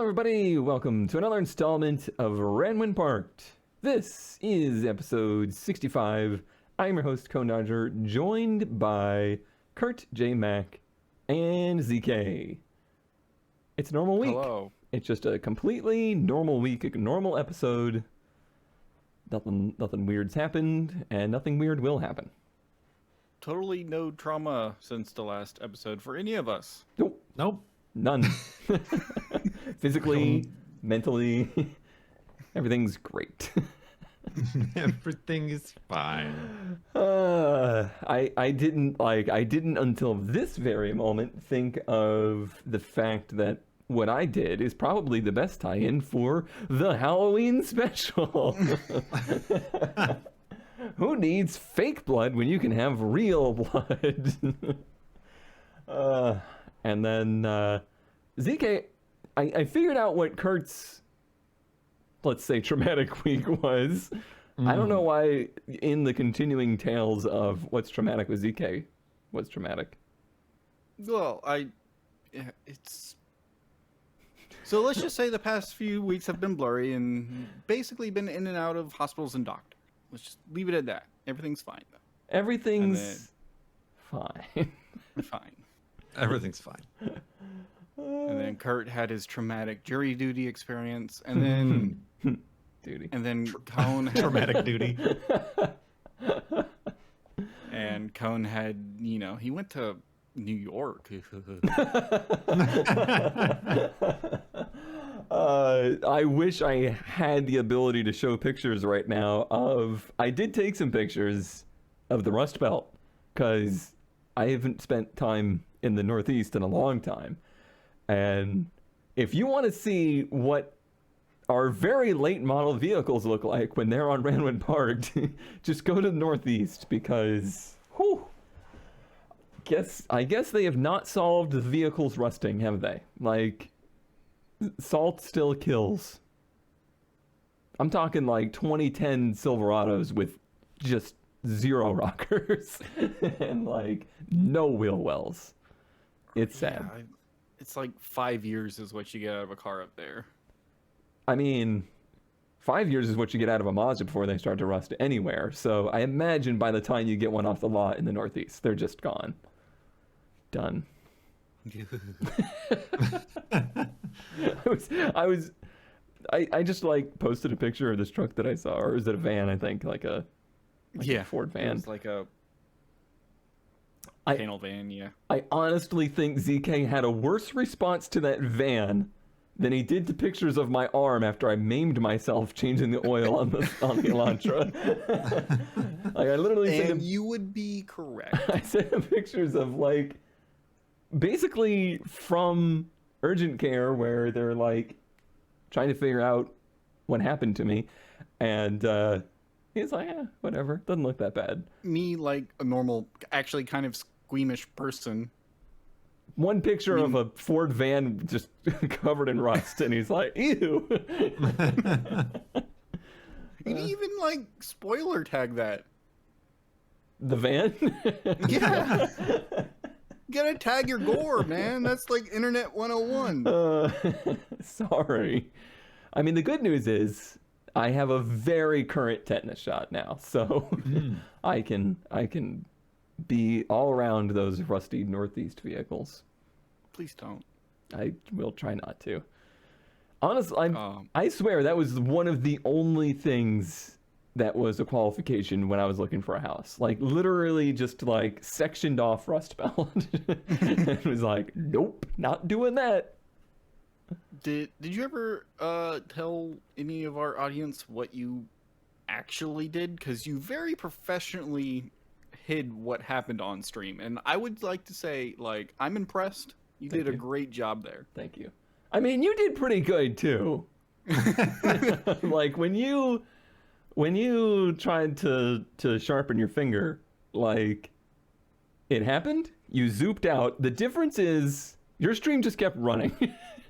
everybody. Welcome to another installment of Ranwin Parked. This is episode 65. I'm your host, Cone Dodger, joined by Kurt J. Mack and ZK. It's a normal week. Hello. It's just a completely normal week, a normal episode. Nothing weird's happened, and nothing weird will happen. Totally no trauma since the last episode for any of us. Nope. None. Physically, mentally, everything's great. Everything is fine. I didn't until this very moment think of the fact that what I did is probably the best tie-in for the Halloween special. Who needs fake blood when you can have real blood? And then ZK, I figured out what Kurt's, let's say, traumatic week was. I don't know why in the continuing tales of what's traumatic with ZK, what's traumatic. Well, So let's just say the past few weeks have been blurry and basically been in and out of hospitals and doctors. Let's just leave it at that. Everything's fine, though. Everything's fine. Fine. Everything's fine. And then Kurt had his traumatic jury duty experience, and then Duty. and then Cone had, Traumatic duty. and Cone had, he went to New York. I wish I had the ability to show pictures right now of... I did take some pictures of the Rust Belt, because I haven't spent time in the Northeast in a long time. And if you want to see what our very late model vehicles look like when they're on Ranwin Parked, just go to the Northeast, because... whew, I guess they have not solved the vehicles rusting, have they? Like... salt still kills. I'm talking like 2010 Silverados with just zero rockers and like no wheel wells. It's sad. Yeah, it's like 5 years is what you get out of a car up there. I mean, 5 years is what you get out of a Mazda before they start to rust anywhere. So I imagine by the time you get one off the lot in the Northeast, they're just gone. Done. I just like posted a picture of this truck that I saw, or is it a van? I think like a Ford van. It's like a panel van. Yeah. I honestly think ZK had a worse response to that van than he did to pictures of my arm after I maimed myself changing the oil on the Elantra. Like I literally sent him, you would be correct. I sent him pictures of like basically from urgent care where they're like trying to figure out what happened to me, and he's like, whatever, doesn't look that bad. Me, like a normal, actually kind of squeamish person. One picture of a Ford van just covered in rust, and he's like, ew. You even like spoiler tag that. The van? Yeah. You gotta tag your gore, man. That's like Internet 101. Sorry. I mean, the good news is I have a very current tetanus shot now, so I can be all around those rusty Northeast vehicles. Please don't. I will try not to. Honestly, I swear that was one of the only things that was a qualification when I was looking for a house. Like, literally just, like, sectioned off Rust Belt. It was like, nope, not doing that. Did you ever tell any of our audience what you actually did? Because you very professionally hid what happened on stream. And I would like to say, like, I'm impressed. You did a great job there. Thank you. I mean, you did pretty good, too. Like, when you tried to sharpen your finger, like, it happened, you zooped out. The difference is your stream just kept running.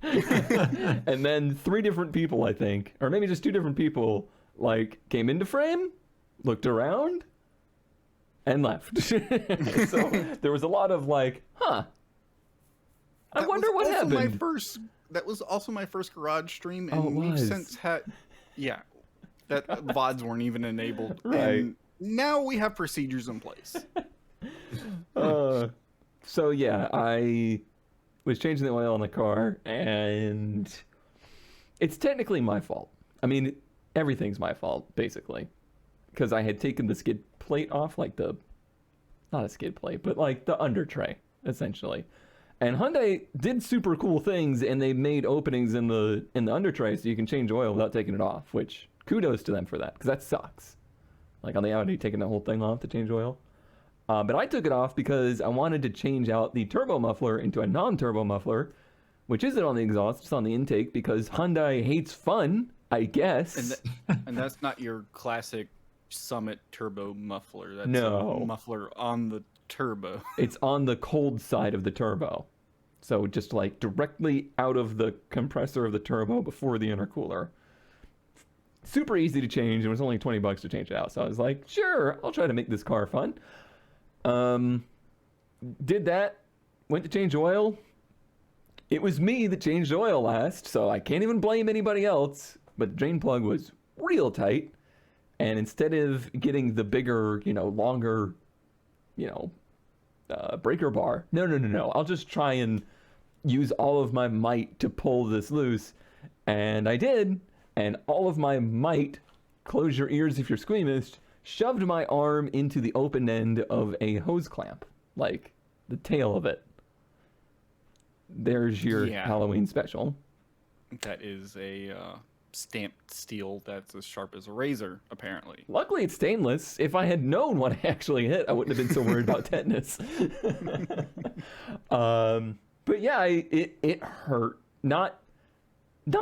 And then 3 different people, I think, or maybe just 2 different people, like, came into frame, looked around, and left. So there was a lot of like, I wonder what happened. My first that was also my first garage stream, Oh, it and we've was. since had, yeah, that VODs weren't even enabled, Right. and now we have procedures in place. So yeah, I was changing the oil in the car, and it's technically my fault. I mean, everything's my fault basically, because I had taken the skid plate off, like the, not a skid plate, but like the under tray essentially. And Hyundai did super cool things, and they made openings in the under tray so you can change oil without taking it off. Which kudos to them for that, because that sucks. Like on the Audi, taking the whole thing off to change oil. But I took it off because I wanted to change out the turbo muffler into a non-turbo muffler, which isn't on the exhaust, it's on the intake, because Hyundai hates fun, I guess. And that's not your classic Summit turbo muffler. That's No. a muffler on the turbo. It's on the cold side of the turbo. So just like directly out of the compressor of the turbo before the intercooler. Super easy to change. It was only $20 to change it out. So I was like, sure, I'll try to make this car fun. Did that, went to change oil. It was me that changed oil last, so I can't even blame anybody else. But the drain plug was real tight. And instead of getting the bigger, longer, breaker bar, no. I'll just try and use all of my might to pull this loose. And I did. And all of my might, close your ears if you're squeamish, shoved my arm into the open end of a hose clamp, like the tail of it. There's your Yeah. Halloween special. That is a stamped steel that's as sharp as a razor, apparently. Luckily, it's stainless. If I had known what I actually hit, I wouldn't have been so worried about tetanus. But yeah, it hurt. Not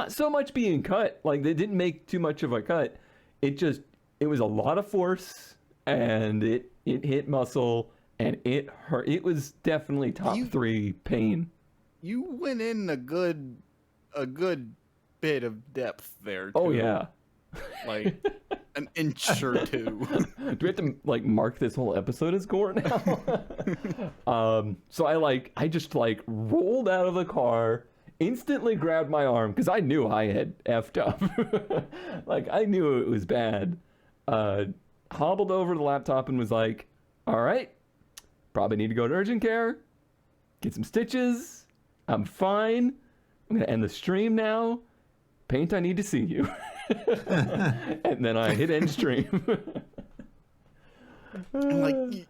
so much being cut. Like, they didn't make too much of a cut. It was a lot of force, and it hit muscle, and it hurt. It was definitely top 3 pain. You went in a good bit of depth there. Oh too. yeah. Like an inch or two. Do we have to like mark this whole episode as gore now? So I just rolled out of the car, instantly grabbed my arm because I knew I had effed up. Like, I knew it was bad. Hobbled over to the laptop and was like, all right, probably need to go to urgent care, get some stitches. I'm fine. I'm gonna end the stream now. Paint, I need to see you. And then I hit end stream. And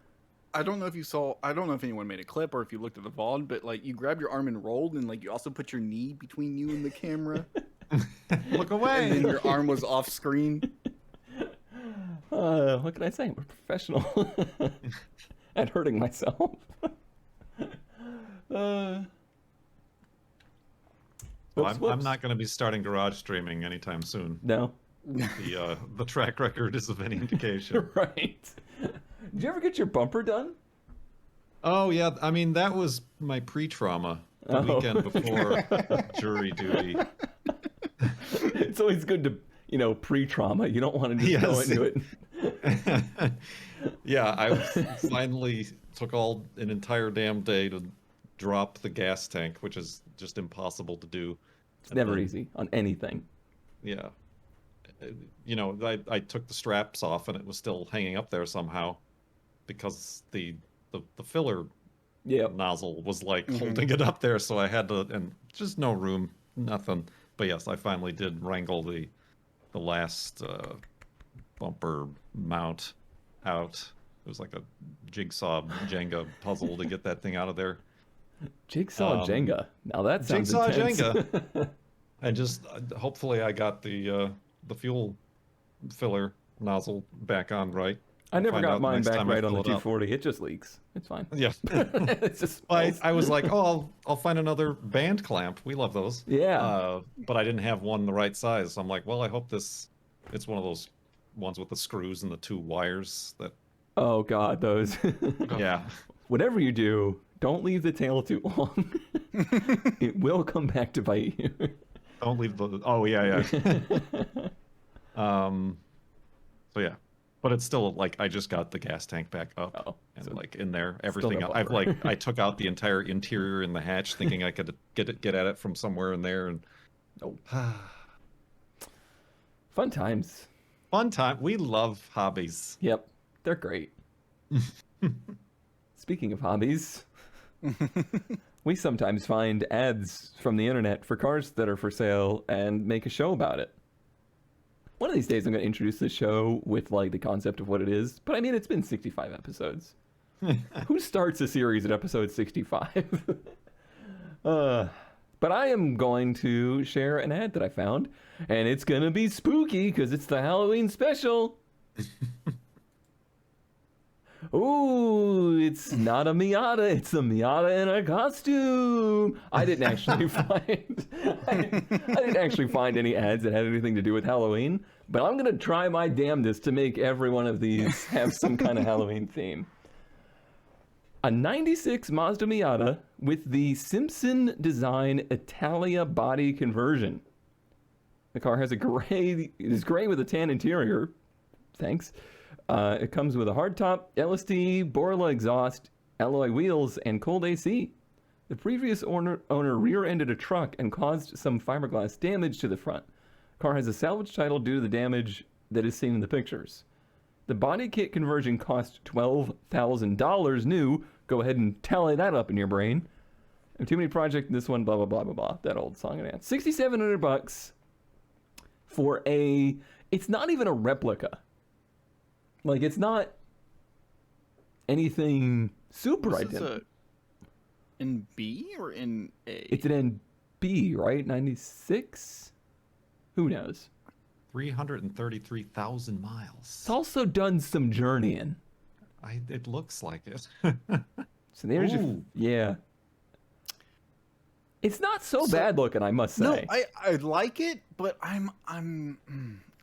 I don't know if you saw. I don't know if anyone made a clip or if you looked at the VOD, but like you grabbed your arm and rolled, and you also put your knee between you and the camera. Look away. And then your arm was off screen. What can I say? We're professional at hurting myself. Well, Whoops, I'm whoops. not going to be starting garage streaming anytime soon. No. The track record is of any indication. Right. Did you ever get your bumper done? Oh yeah, I mean that was my pre-trauma the Oh. weekend before jury duty. It's always good to, pre-trauma. You don't want to just go Yes. into it. Yeah, I finally took an entire damn day to drop the gas tank, which is just impossible to do. It's never easy on anything. Yeah. I took the straps off and it was still hanging up there somehow because the filler Yeah. nozzle was holding it up there, so I had to, and just no room, nothing. But yes, I finally did wrangle the last bumper mount out. It was like a jigsaw Jenga puzzle to get that thing out of there. Jigsaw Jenga. Now that sounds Jigsaw intense. Jenga. And just hopefully I got the fuel filler nozzle back on right. I never Find got out mine next back time I right on the fill it up. 240. It just leaks. It's fine. Yeah. It's just I was like, oh, I'll find another band clamp. We love those. Yeah. But I didn't have one the right size. So I'm like, well, I hope it's one of those ones with the screws and the 2 wires that. Oh God, those. Yeah. Whatever you do, don't leave the tail too long. It will come back to bite you. Don't leave the. Oh yeah, yeah. So yeah, But it's still like I just got the gas tank back up Oh, and so like in there, still everything no else. I've bumper. like I took out the entire interior in the hatch, thinking I could get at it from somewhere in there. And Nope. Fun times. fun time. We love hobbies. Yep, they're great. Speaking of hobbies, we sometimes find ads from the internet for cars that are for sale and make a show about it. One of these days I'm going to introduce the show with like the concept of what it is, but I mean it's been 65 episodes. Who starts a series at episode 65? But I am going to share an ad that I found, and it's going to be spooky because it's the Halloween special. Ooh, it's not a Miata. It's a Miata in a costume. I didn't actually find any ads that had anything to do with Halloween, but I'm gonna try my damnedest to make every one of these have some kind of Halloween theme. A 96 Mazda Miata with the Simpson design Italia body conversion. The car has it is gray with a tan interior. Thanks. It comes with a hardtop, LSD, Borla exhaust, alloy wheels, and cold AC. The previous owner rear-ended a truck and caused some fiberglass damage to the front. Car has a salvage title due to the damage that is seen in the pictures. The body kit conversion cost $12,000 new. Go ahead and tally that up in your brain. And too many project, this one, blah, blah, blah, blah, blah. That old song and dance. $6,700 for it's not even a replica. Like, it's not anything super This identical. is in B or in A? It's an NB, right? 96? Who knows? 333,000 miles. It's also done some journeying. It looks like it. So there's Ooh. yeah. It's not so bad looking, I must say. No, I like it, but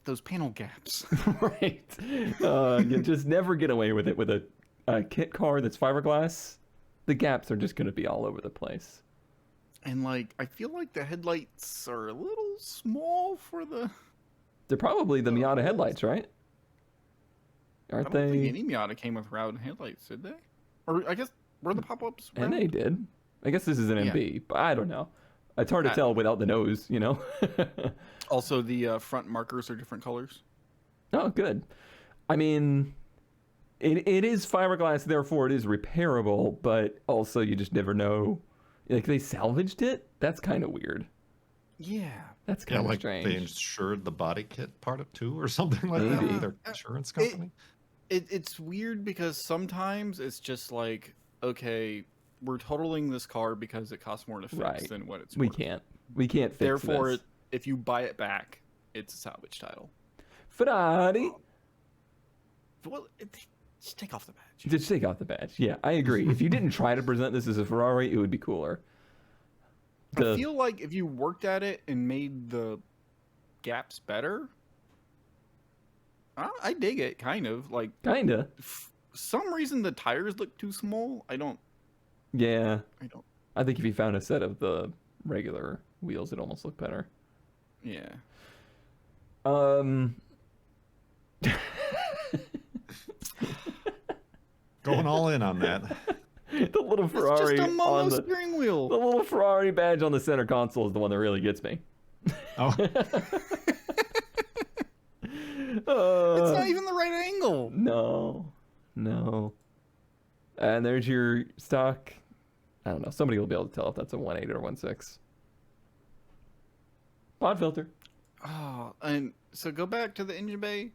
those panel gaps. Right. You just never get away with it with a kit car that's fiberglass. The gaps are just going to be all over the place. And like, I feel like the headlights are a little small for the. They're probably the Miata headlights, right? Aren't I don't think they? any Miata came with round headlights, did they? Or I guess were the pop-ups And round? they did. I guess this is an Yeah. MB, but I don't know. It's hard to tell without the nose, you know? Also, the front markers are different colors. Oh, good. I mean, it is fiberglass, therefore it is repairable, but also you just never know. Like, they salvaged it? That's kind of weird. Yeah. That's Yeah, kind of like strange. they insured the body kit part of too, or something like that. Maybe. With their insurance company. It's weird because sometimes it's just like, okay, we're totaling this car because it costs more to fix Right. than what it's We worth. can't fix Therefore, this. if you buy it back, it's a salvage title. Ferrari. Well, just take off the badge. Just take off the badge. Yeah, I agree. If you didn't try to present this as a Ferrari, it would be cooler. I feel like if you worked at it and made the gaps better, I dig it, kind of. Like, Kinda. some reason the tires look too small. I don't. Yeah. I think if you found a set of the regular wheels, it'd almost look better. Yeah. Going all in on that. The little Ferrari It's just a mono on the steering wheel. little Ferrari badge on the center console is the one that really gets me. Oh, It's not even the right angle. No. And there's your stock. I don't know. Somebody will be able to tell if that's a 1.8 or 1.6. Pod filter. Oh, and so go back to the engine bay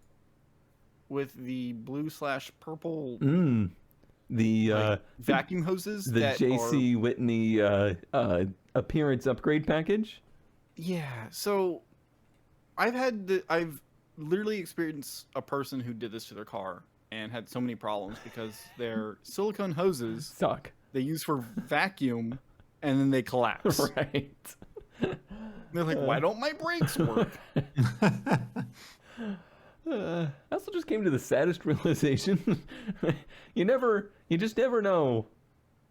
with the blue/purple The vacuum hoses. the that JC Whitney appearance upgrade package. Yeah. So I've literally experienced a person who did this to their car and had so many problems because their silicone hoses Suck. they use for vacuum and then they collapse. Right. They're like, why don't my brakes work? I also just came to the saddest realization. You just never know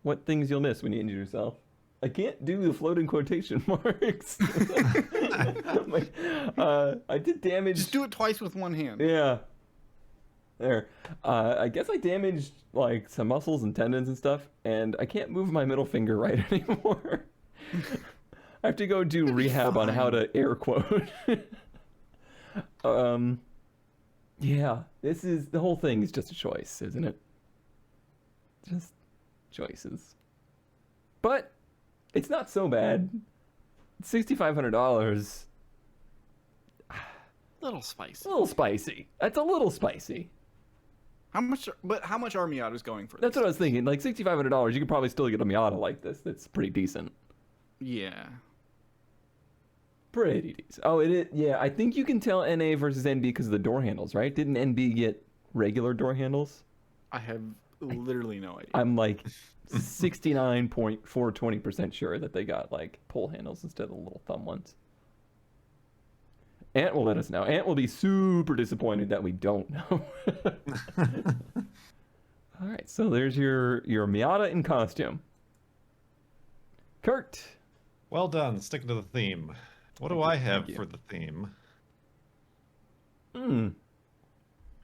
what things you'll miss when you injure yourself. I can't do the floating quotation marks. I did damage. Just do it twice with one hand. Yeah. There. I guess I damaged like some muscles and tendons and stuff, and I can't move my middle finger right anymore. I have to go do rehab on how to air quote. Yeah, the whole thing is just a choice, isn't it? Just choices. But it's not so bad. $6,500. Little spicy. A little spicy. That's a little spicy. How much are Miatas going for? That's what I was thinking. Like $6,500, you could probably still get a Miata like this. That's pretty decent. Yeah. Pretty decent. Oh, it is. Yeah, I think you can tell NA versus NB because of the door handles, right? Didn't NB get regular door handles? I have literally no idea. I'm like 69.420% sure that they got like pull handles instead of the little thumb ones. Ant will let us know. Ant will be super disappointed that we don't know. All right, so there's your Miata in costume. Kurt. Well done, sticking to the theme. What do I have for the theme?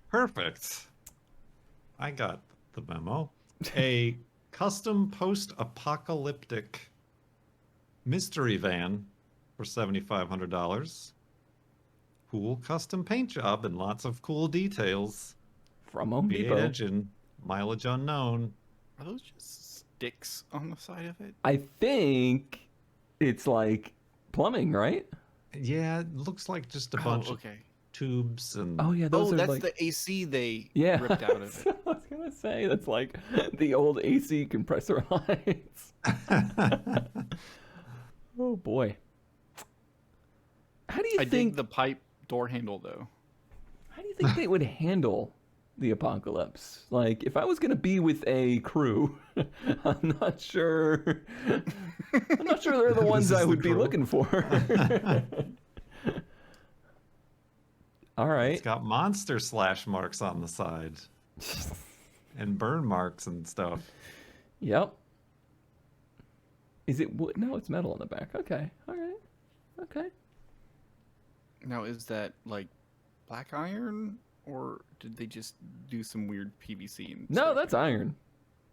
Perfect. I got the memo. A custom post-apocalyptic mystery van for $7,500. Cool custom paint job and lots of cool details. From Home V8 Depot. engine, mileage unknown. Are those just sticks on the side of it? I think it's like plumbing, right? Yeah, it looks like just a bunch of tubes and... Oh yeah, those are that's like... the AC they yeah, ripped out of it. I was gonna say that's like the old AC compressor lines. Oh boy. How do you I think dig the pipe door handle though? How do you think they would handle the apocalypse? Like, if I was gonna be with a crew, I'm not sure. I'm not sure they're the ones I would be looking for. All right. It's got monster slash marks on the side. And burn marks and stuff. Yep. Is it wood? No, it's metal on the back. Okay. All right. Okay. Now, is that like black iron, or did they just do some weird PVC? And No, that's iron.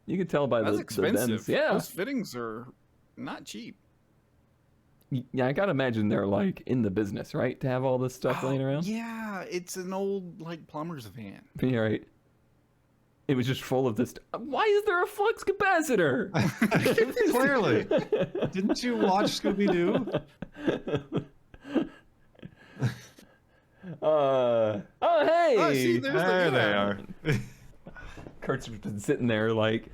You can tell by that's the expensive. bends. Yeah. Those fittings are not cheap. Yeah, I gotta imagine they're like in the business, right? To have all this stuff laying around. Yeah, it's an old like plumber's van. Yeah, right. It was just full of this. Why is there a flux capacitor? Clearly. Didn't you watch Scooby-Doo? Oh, hey! Oh, see, There they are. Kurt's been sitting there, like,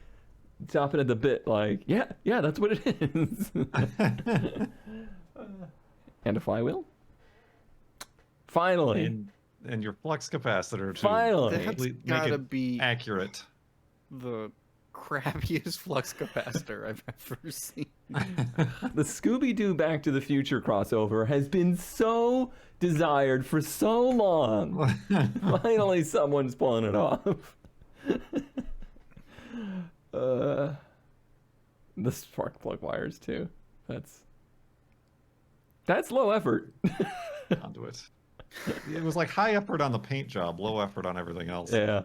chopping at the bit, like, yeah, that's what it is. And a flywheel? Finally. And your flux capacitor to Finally. That's make gotta it be accurate. the crappiest flux capacitor I've ever seen. The Scooby-Doo Back to the Future crossover has been so desired for so long. Finally, someone's pulling it off. The spark plug wires too. That's low effort. Conduit. It was like high effort on the paint job, low effort on everything else. Yeah.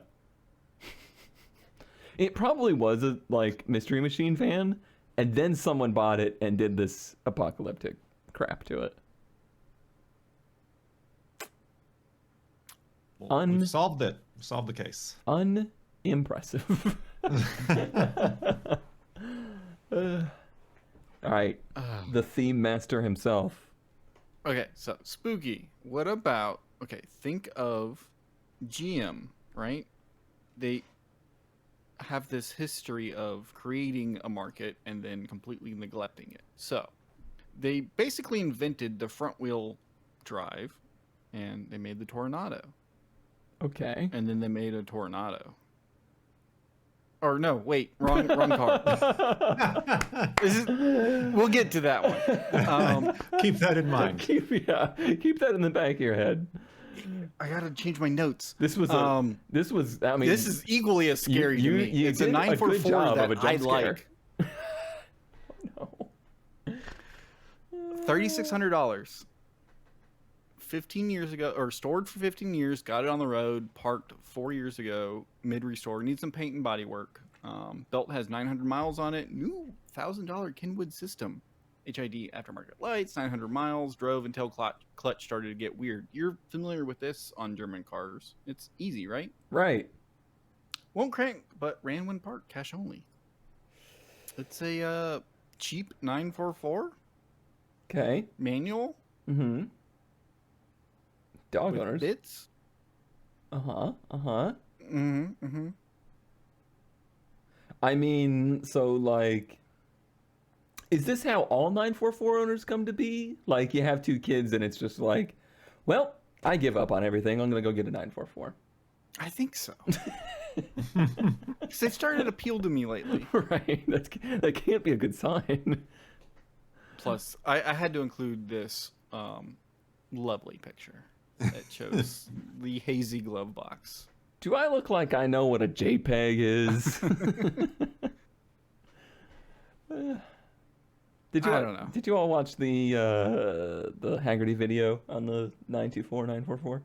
It probably was a like Mystery Machine fan, and then someone bought it and did this apocalyptic crap to it. Well, we've solved it. We've solved the case. Unimpressive. All right, the theme master himself. Okay, so spooky. What about think of GM, right? They have this history of creating a market and then completely neglecting it. So they basically invented the front wheel drive and they made the Tornado. Okay. And then they made a Tornado. Or no, wait, wrong car. We'll get to that one. Keep that in mind. Keep that in the back of your head. I gotta change my notes. This was I mean, this is equally as scary to me. You It's a did 944 job that of a I jump scare. like. No. $3,600. 15 years ago, or stored for 15 years, got it on the road, parked 4 years ago, mid-restore, needs some paint and body work. Belt has 900 miles on it, new $1,000 Kenwood system. HID aftermarket lights, 900 miles, drove until clutch started to get weird. You're familiar with this on German cars. It's easy, right? Right. Won't crank, but ran when parked, cash only. It's a cheap 944 Okay. manual Mm-hmm. Dog with owners. bits. Mm-hmm. I mean, so like, is this how all 944 owners come to be? Like, you have two kids and it's just like, well, I give up on everything. I'm gonna go get a 944. I think so. Because they've started to appeal to me lately. Right. That can't be a good sign. Plus, I had to include this lovely picture that shows the hazy glove box. Do I look like I know what a JPEG is? I don't know. Did you all watch the Haggerty video on the 924 944?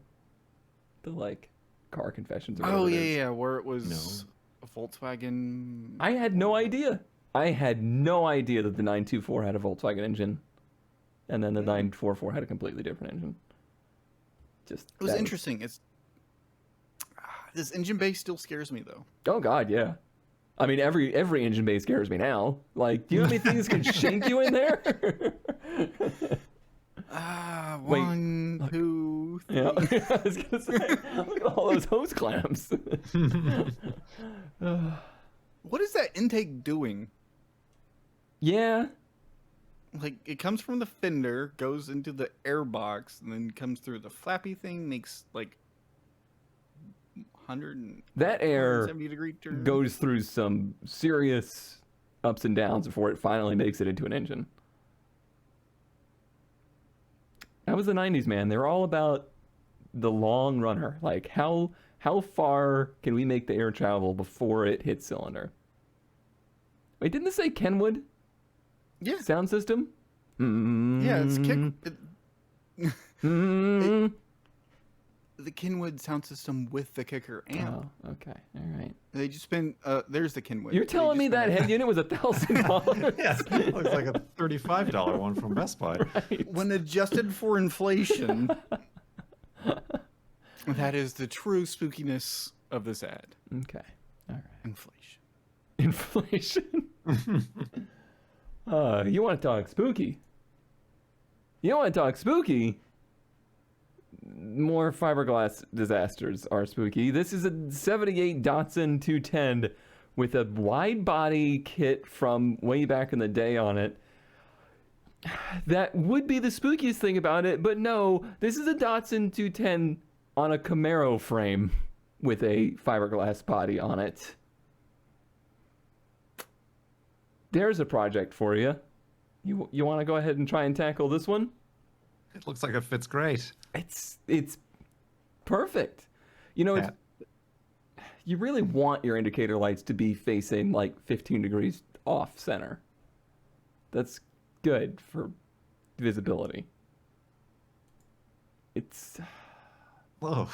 The like car confessions. Or Oh whatever it is? yeah, where it was a Volkswagen. I had no idea. I had no idea that the 924 had a Volkswagen engine, and then the 944 had a completely different engine. Just It was interesting. It's this engine bay still scares me though. Oh God, yeah. I mean, every engine bay scares me now. Like, do you know how many things can shank you in there? Wait, One, two, three. Yeah, I was gonna say, look at all those hose clamps. What is that intake doing? Yeah, Like, it comes from the fender, goes into the air box, and then comes through the flappy thing, makes like 100 that air 170-degree turn. goes through some serious ups and downs before it finally makes it into an engine. That was the 90s, man. They were all about the long runner. Like, how far can we make the air travel before it hits cylinder? Wait, didn't this say Kenwood? Yeah. Sound system? Yeah, it's kick. Mm. The Kenwood sound system with the kicker amp. Oh, okay. All right. They just spent. There's the Kenwood. You're They telling me just that spent- head unit was $1,000? Yeah, it looks like a $35 one from Best Buy. Right. when adjusted for inflation, that is the true spookiness of this ad. Okay. All right. Inflation. Inflation. You want to talk spooky? You want to talk spooky? More fiberglass disasters are spooky. This is a 78 Datsun 210 with a wide body kit from way back in the day on it. That would be the spookiest thing about it, but no, this is a Datsun 210 on a Camaro frame with a fiberglass body on it. There's a project for you. You want to go ahead and try and tackle this one? It looks like it fits great. It's perfect. You know, Yeah. you really want your indicator lights to be facing like 15 degrees off center. That's good for visibility. It Whoa.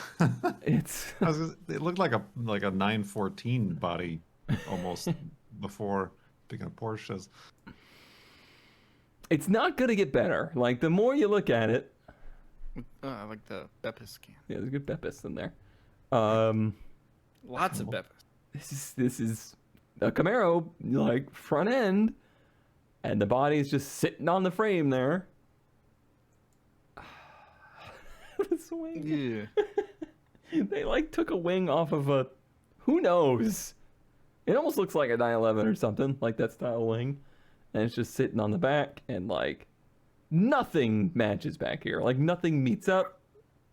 it's It looked like a 914 body almost before. Speaking of Porsches. it's not gonna get better. Like, the more you look at it, I like the Beppis can. yeah, there's good Beppis in there. Lots of Beppis. This is a Camaro, like, front end, and the body is just sitting on the frame there. This wing. Yeah. They like took a wing off of a, who knows? It almost looks like a 911 or something, like that style wing, and it's just sitting on the back, and like nothing matches back here. Like, nothing meets up.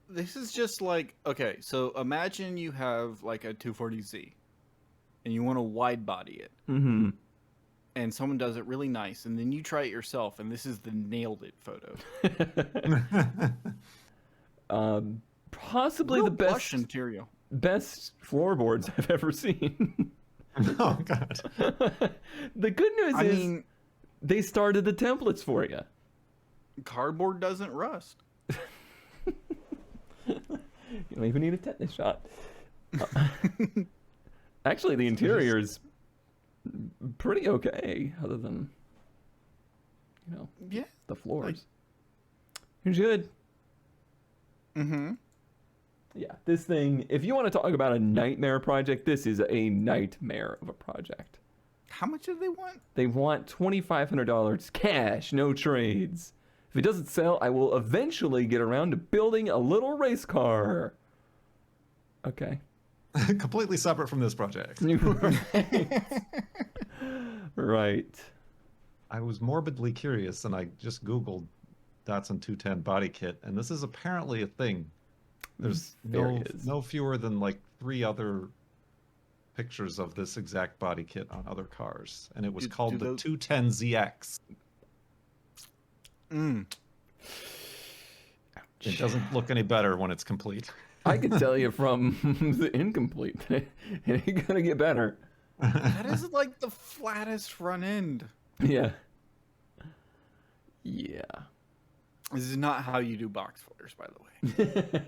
This is just like, okay, so imagine you have like a 240Z and you want to wide body it. Mm-hmm. And someone does it really nice, and then you try it yourself, and this is the nailed it photo. Possibly Real the plush best interior. floorboards I've ever seen. Oh God. The good news I is mean, they started the templates for you. cardboard doesn't rust. You don't even need a tetanus shot. Actually, the interior is pretty okay, other than, Yeah. the floors. It's good. Mm-hmm. Yeah, this thing, if you want to talk about a nightmare project, this is a nightmare of a project. How much do they want? They want $2,500 cash, no trades. If it doesn't sell, I will eventually get around to building a little race car. Okay. Completely separate from this project. Right. I was morbidly curious, and I just Googled Datsun 210 body kit, and this is apparently a thing. There's There it is. no fewer than like 3 other pictures of this exact body kit on other cars, and it was called the 210ZX. Mm. It doesn't look any better when it's complete. I can tell you from the incomplete, it ain't gonna get better. That is like the flattest front end. Yeah. Yeah. This is not how you do box flares, by the way.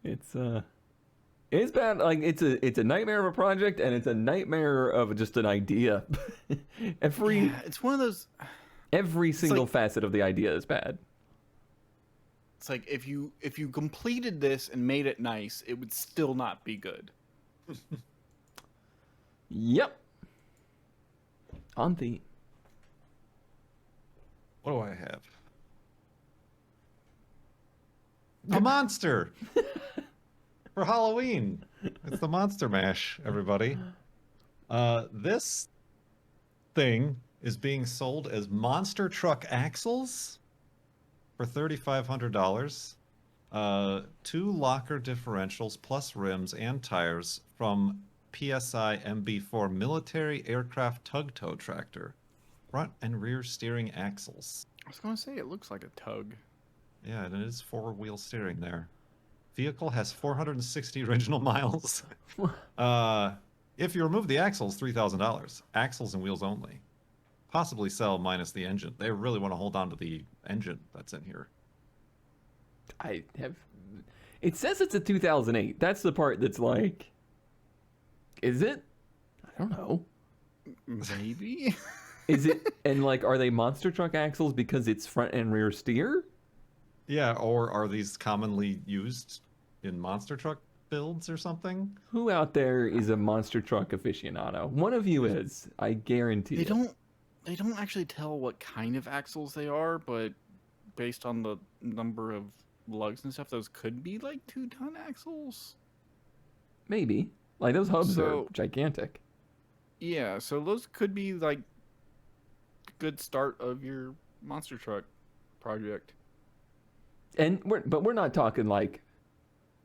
It's bad. Like it's a nightmare of a project, and it's a nightmare of just an idea. Yeah, it's one of those. Every single like- facet of the idea is bad. It's like if you completed this and made it nice, it would still not be good. Yep. On theme. What do I have? A monster for Halloween. It's the Monster Mash, everybody. This thing is being sold as monster truck axles for $3,500. 2 locker differentials plus rims and tires from PSI MB4 military aircraft tug tow tractor. Front and rear steering axles. I was going to say it looks like a tug. Yeah, and it is 4-wheel steering there. Vehicle has 460 original miles. If you remove the axles, $3,000. Axles and wheels only. Possibly sell minus the engine. They really want to hold on to the engine that's in here. I have. It says it's a 2008. That's the part that's like. Is it? I don't know. Maybe. Is it? And like, are they monster truck axles because it's front and rear steer? Yeah, or are these commonly used in monster truck builds or something? Who out there is a monster truck aficionado? One of you is. I guarantee. They it. don't. They don't actually tell what kind of axles they are, but based on the number of lugs and stuff, those could be like 2-ton axles. Maybe. Like those hubs So- are gigantic. Yeah, so those could be like a good start of your monster truck project. And we're not talking like.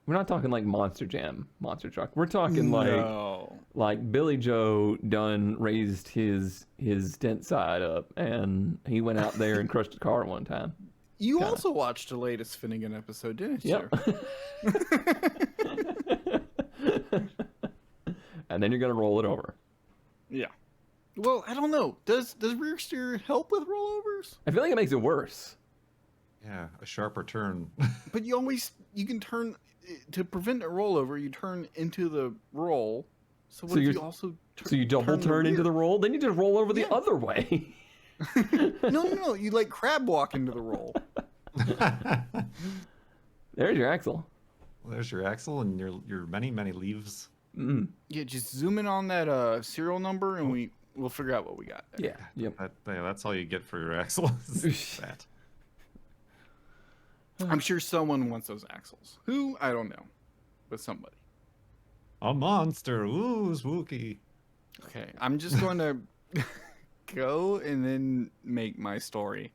We're not talking like Monster Jam monster truck. We're talking No. like Billy Joe done raised his dent side up, and he went out there and crushed a car one time. You Kinda. also watched the latest Finnegan episode, didn't you? Yep. And then you're gonna roll it over. Yeah. Well, I don't know. Does rear steer help with rollovers? I feel like it makes it worse. Yeah, a sharper turn. But you can turn to prevent a rollover. You turn into the roll. So what So if you're- you also So you double turn into the roll, then you just roll over the Yeah. other way. no. You like crab walk into the roll. There's your axle. There's your axle and your many leaves. Mm. Yeah, just zoom in on that serial number, and we'll figure out what we got. Yeah. Yep. That's all you get for your axle. is that. I'm sure someone wants those axles. Who? I don't know. But somebody. A monster. Ooh, spooky. Okay, I'm just going to go and then make my story.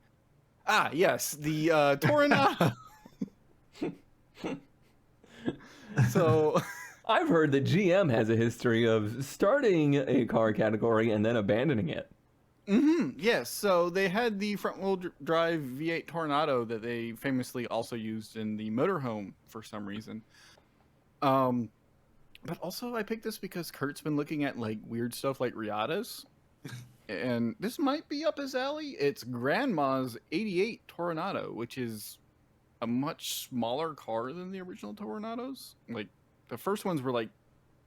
Ah, yes, the Toronado. So, I've heard that GM has a history of starting a car category and then abandoning it. yes, so they had the front-wheel drive V8 Tornado that they famously also used in the motorhome for some reason. But also I picked this because Kurt's been looking at like weird stuff like Riatas. And this might be up his alley. It's Grandma's 88 Toronado, which is a much smaller car than the original Tornados. Like the first ones were like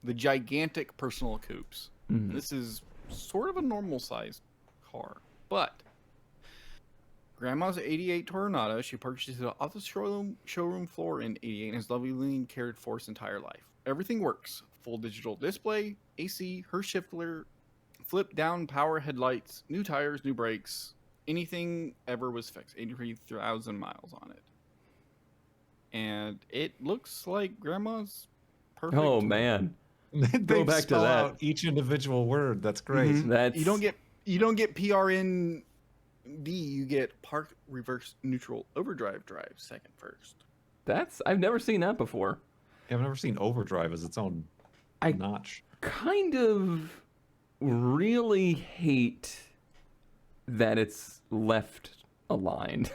the gigantic personal coupes. Mhm. This is sort of a normal sized car, but Grandma's '88 Tornado she purchased it off the showroom floor in '88 and has lovingly cared for its entire life. Everything works: full digital display, AC, her shifter, flip down power headlights, new tires, new brakes. Anything ever was fixed. 83,000 miles on it. And it looks like Grandma's perfect. Oh man, They back to spell that. out each individual word. That's great. Mhm. that's You don't get PRND, you get park reverse neutral overdrive drive second first. that's I've never seen that before. I've never seen overdrive as its own I- notch. Kind of really hate that it's left aligned.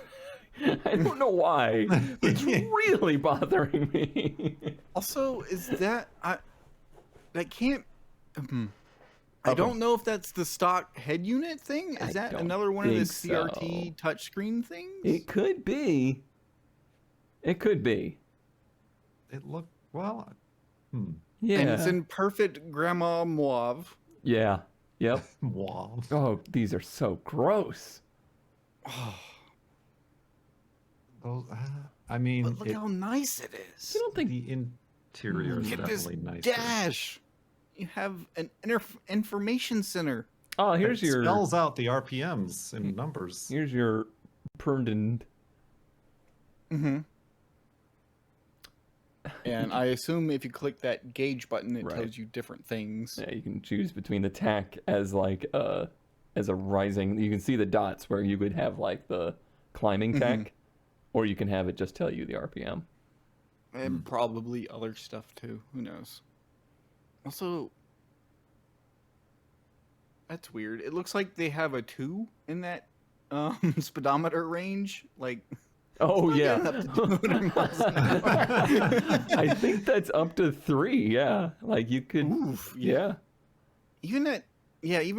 I don't know why. It's really bothering me. Also, is that that can't I Okay. don't know if that's the stock head unit thing. Is I that don't another one of the think CRT touchscreen things? It could be. It could be. It looked well. Yeah. And it's in perfect grandma mauve. Yeah. Yep. Wow. Oh, these are so gross. Those, I mean, But look how nice it is. You don't think the interior is Look at this definitely nice. dash. You have an information center. Oh, here's It your spells out the RPMs in numbers. here's your Perndon. Mm-hmm. And I assume if you click that gauge button, it Right. tells you different things. Yeah, you can choose between the tack as like as a rising. You can see the dots where you would have like the climbing tack, or you can have it just tell you the RPM. And probably other stuff too. Who knows? Also, that's weird. It looks like they have a 2 in that speedometer range. Like, Oh not yeah. getting up to 200 miles an hour. I think that's up to 3. Yeah, like you could. Oof, Yeah. even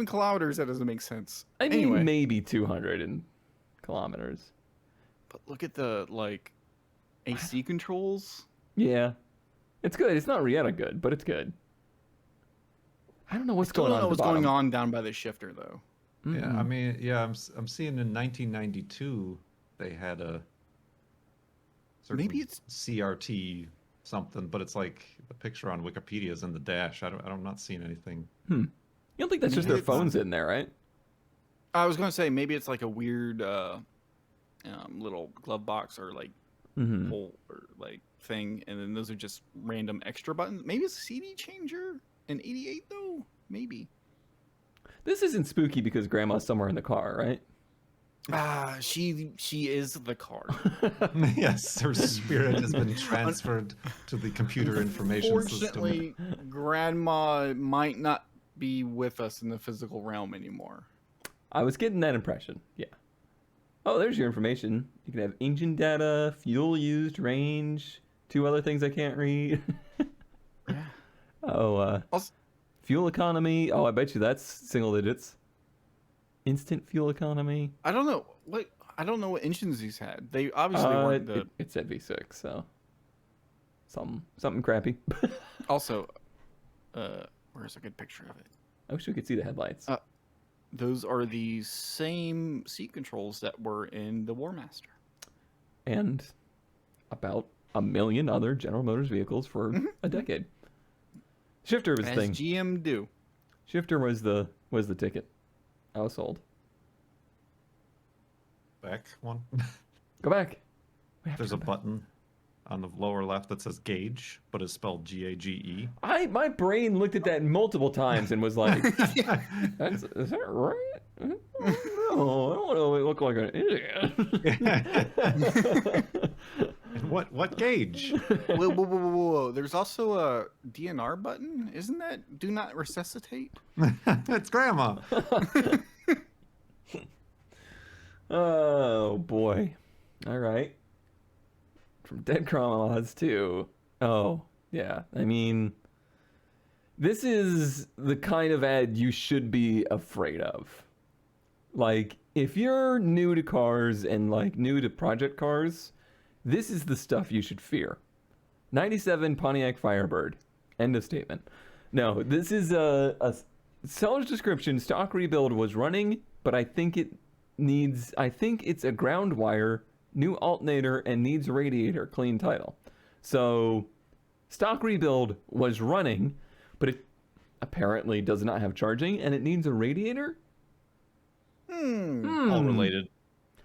kilometers, that doesn't make sense. I mean, Anyway. maybe 200 in kilometers. But look at the like AC controls. Yeah, it's good. It's not Rihanna good, but it's good. I don't know what's Still going don't on. know At what's the going bottom. on down by the shifter though. Yeah, I Mm-mm. mean, yeah, I'm seeing in 1992 they had a certain Maybe it's- CRT something, but it's like the picture on Wikipedia is in the dash. I'm not seeing anything. You don't think that's just Maybe their it's- phones in there, right? I was gonna say maybe it's like a weird little glove box or like Mm-hmm. hole or like thing, and then those are just random extra buttons. Maybe it's a CD changer in '88 though. Maybe. This isn't spooky because Grandma's somewhere in the car, right? She is the car. Yes, her spirit has been transferred to the computer information system. Fortunately, Grandma might not be with us in the physical realm anymore. I was getting that impression. Yeah. Oh, there's your information. You can have engine data, fuel used, range, 2 other things I can't read. Oh, Also, fuel economy. Oh, I bet you that's single digits. Instant fuel economy. I don't know what engines these had. They obviously weren't the. It said V6, so something crappy. Also, where's a good picture of it? I wish we could see the headlights. Those are the same seat controls that were in the War Master. And about 1 million other General Motors vehicles for a decade. Shifter was the As thing. GM do. Shifter was the ticket. I was sold. Back one. Go back. We have to There's a go back. button on the lower left that says gauge, but is spelled Gage. My brain looked at that multiple times and was like, is that right? No, I don't want to look like an idiot. And what gauge? Whoa. There's also a DNR button. Isn't that do not resuscitate? It's Grandma. Oh boy. All right. From Dead Chronologies to yeah. I mean, this is the kind of ad you should be afraid of. Like, if you're new to cars and like new to project cars, This is the stuff you should fear. 97 Pontiac Firebird. End of statement. No, this is a seller's description. Stock rebuild was running, but I think it's a ground wire, new alternator, and needs radiator, clean title. So, stock rebuild was running, but it apparently does not have charging, and it needs a radiator? All related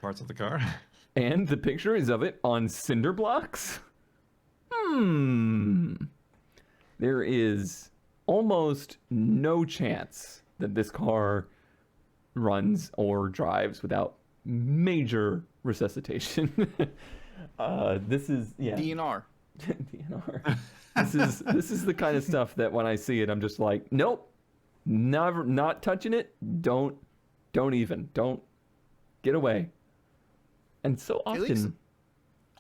parts of the car. And the picture is of it on cinder blocks? There is almost no chance that this car runs or drives without major resuscitation. This is DNR. DNR. This is the kind of stuff that when I see it, I'm just like, nope, never, not touching it. Don't get away. And so At least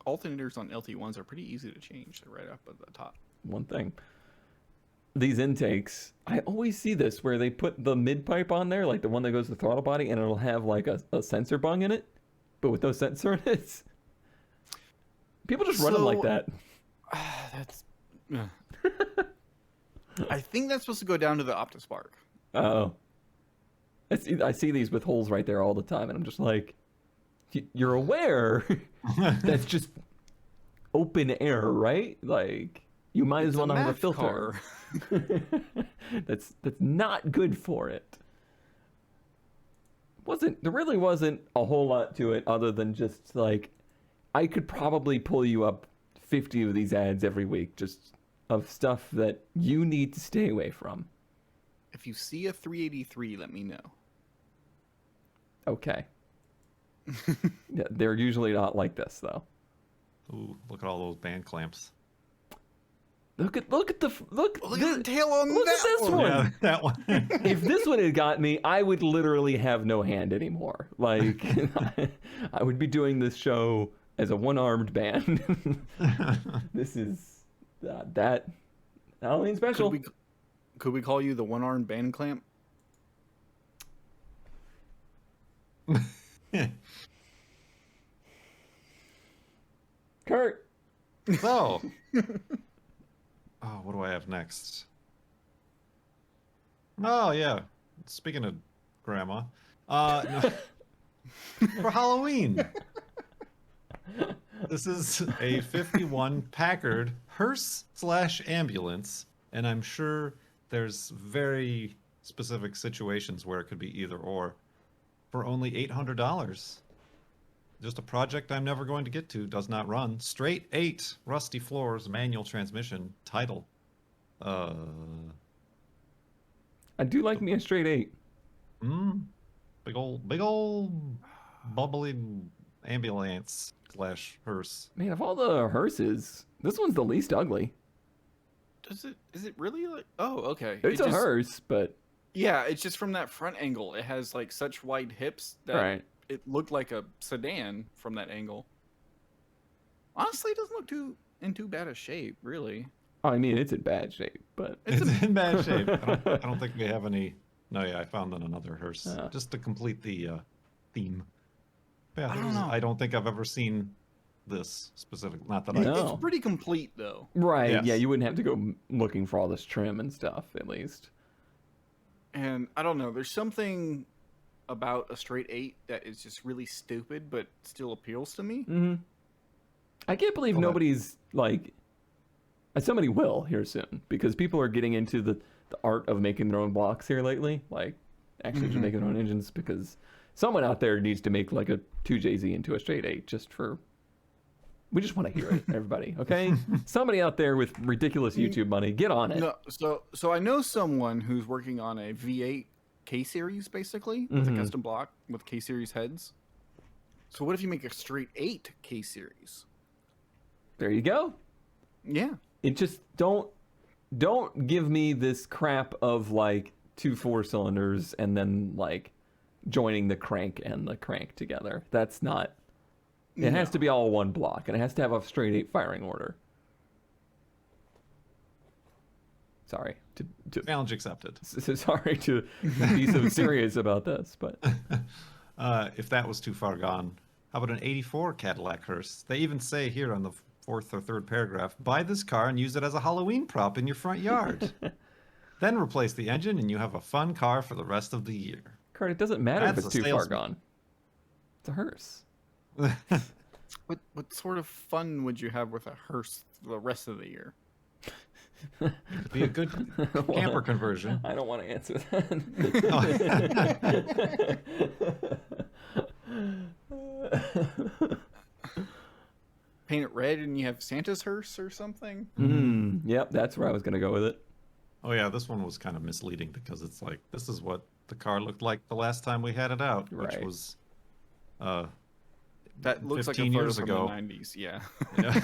often, alternators on LT1s are pretty easy to change. They're right up at the top. one thing, these intakes, I always see this where they put the mid pipe on there, like the one that goes to the throttle body, and it'll have like a sensor bung in it, but with no sensor in it. People just run them like that. That's. I think that's supposed to go down to the OptiSpark. Oh. I see these with holes right there all the time, and I'm just like, you're aware that's just open air, right? Like, you might as well not have a filter. That's not good for it. There really wasn't a whole lot to it other than just like, I could probably pull you up 50 of these ads every week just of stuff that you need to stay away from. If you see a 383, let me know. Okay. Yeah, they're usually not like this though. Ooh, look at all those band clamps. Look at the Look at the tail on look that at this one. one. Yeah, that one. If this one had got me, I would literally have no hand anymore. Like, I would be doing this show as a one-armed band. This is that Halloween special. Could we call you the one-armed band clamp? Kurt. So, what do I have next? Oh yeah, speaking of grandma, no. For Halloween, this is a 51 Packard hearse/ambulance, and I'm sure there's very specific situations where it could be either or. For only $800. Just a project I'm never going to get to. Does not run. Straight 8. Rusty floors. Manual transmission. Title. I do like me a straight 8. Big old bubbly ambulance / hearse. Man, of all the hearses, this one's the least ugly. Is it really like? Oh, okay. It's a hearse, but Yeah, it's just from that front angle. It has like such wide hips that right. it looked like a sedan from that angle. Honestly, it doesn't look in too bad a shape, really. Oh, I mean, it's in bad shape, but It's in bad shape. I don't think we have any. No, yeah, I found another hearse just to complete the theme. Yeah, I don't think I've ever seen this specific. Not that I. No. It's pretty complete though. right. Yes. Yeah, you wouldn't have to go looking for all this trim and stuff, at least. And I don't know, there's something about a straight 8 that is just really stupid, but still appeals to me. Mm-hmm. I can't believe nobody's like. Somebody will here soon because people are getting into the art of making their own blocks here lately. Like, actually, just making their own engines because someone out there needs to make like a 2JZ into a straight 8 just for. We just want to hear it, everybody. Okay, somebody out there with ridiculous YouTube money, get on it. No, so I know someone who's working on a V8 K series basically with a custom block with K series heads. So what if you make a straight 8 K series? There you go. Yeah. It just don't give me this crap of like 2 4-cylinders and then like joining the crank and the crank together. That's not. It has to be all one block, and it has to have a straight 8 firing order. Sorry to Challenge accepted. sorry to be so serious about this, but If that was too far gone, How about an 84 Cadillac hearse? They even say here on the fourth or third paragraph, buy this car and use it as a Halloween prop in your front yard. Then replace the engine and you have a fun car for the rest of the year. Kurt, it doesn't matter if That's it's a too far salesman. gone. It's a hearse. What sort of fun would you have with a hearse the rest of the year? It'd be a good camper conversion. I don't want to answer that. Paint it red and you have Santa's hearse or something? Yep, that's where I was going to go with it. Oh yeah, this one was kind of misleading because it's like, this is what the car looked like the last time we had it out, which Right. was That looks like a 15 photo years from ago. the 90s, yeah. Yeah.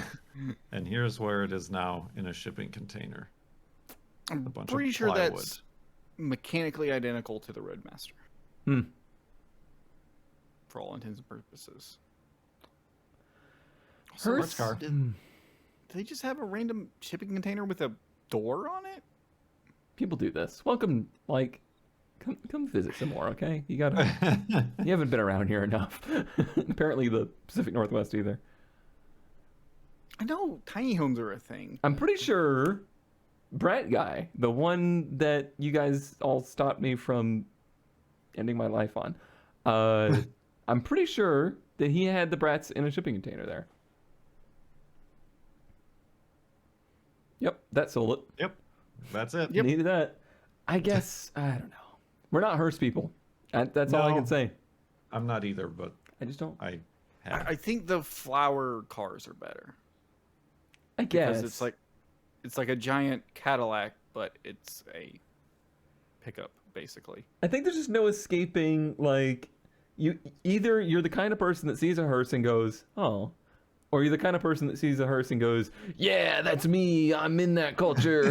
And here's where it is now in a shipping container. I'm bunch of pretty sure plywood. that's mechanically identical to the Roadmaster. Hmm. For all intents and purposes. Hearse car. Do they just have a random shipping container with a door on it? People do this. Welcome, like, come visit some more, okay? You haven't been around here enough. Apparently the Pacific Northwest either. I know tiny homes are a thing. I'm pretty sure Brett guy, the one that you guys all stopped me from ending my life on, I'm pretty sure that he had the brats in a shipping container there. Yep, that sold it. Yep, that's it. Yep. Needed that. I guess, I don't know. We're not hearse people. That's all I No. can say. I'm not either, but I just don't. I have. I think the flower cars are better. I guess. Because it's like a giant Cadillac, but it's a pickup, basically. I think there's just no escaping, like, you're the kind of person that sees a hearse and goes, oh, or you're the kind of person that sees a hearse and goes, yeah, that's me, I'm in that culture,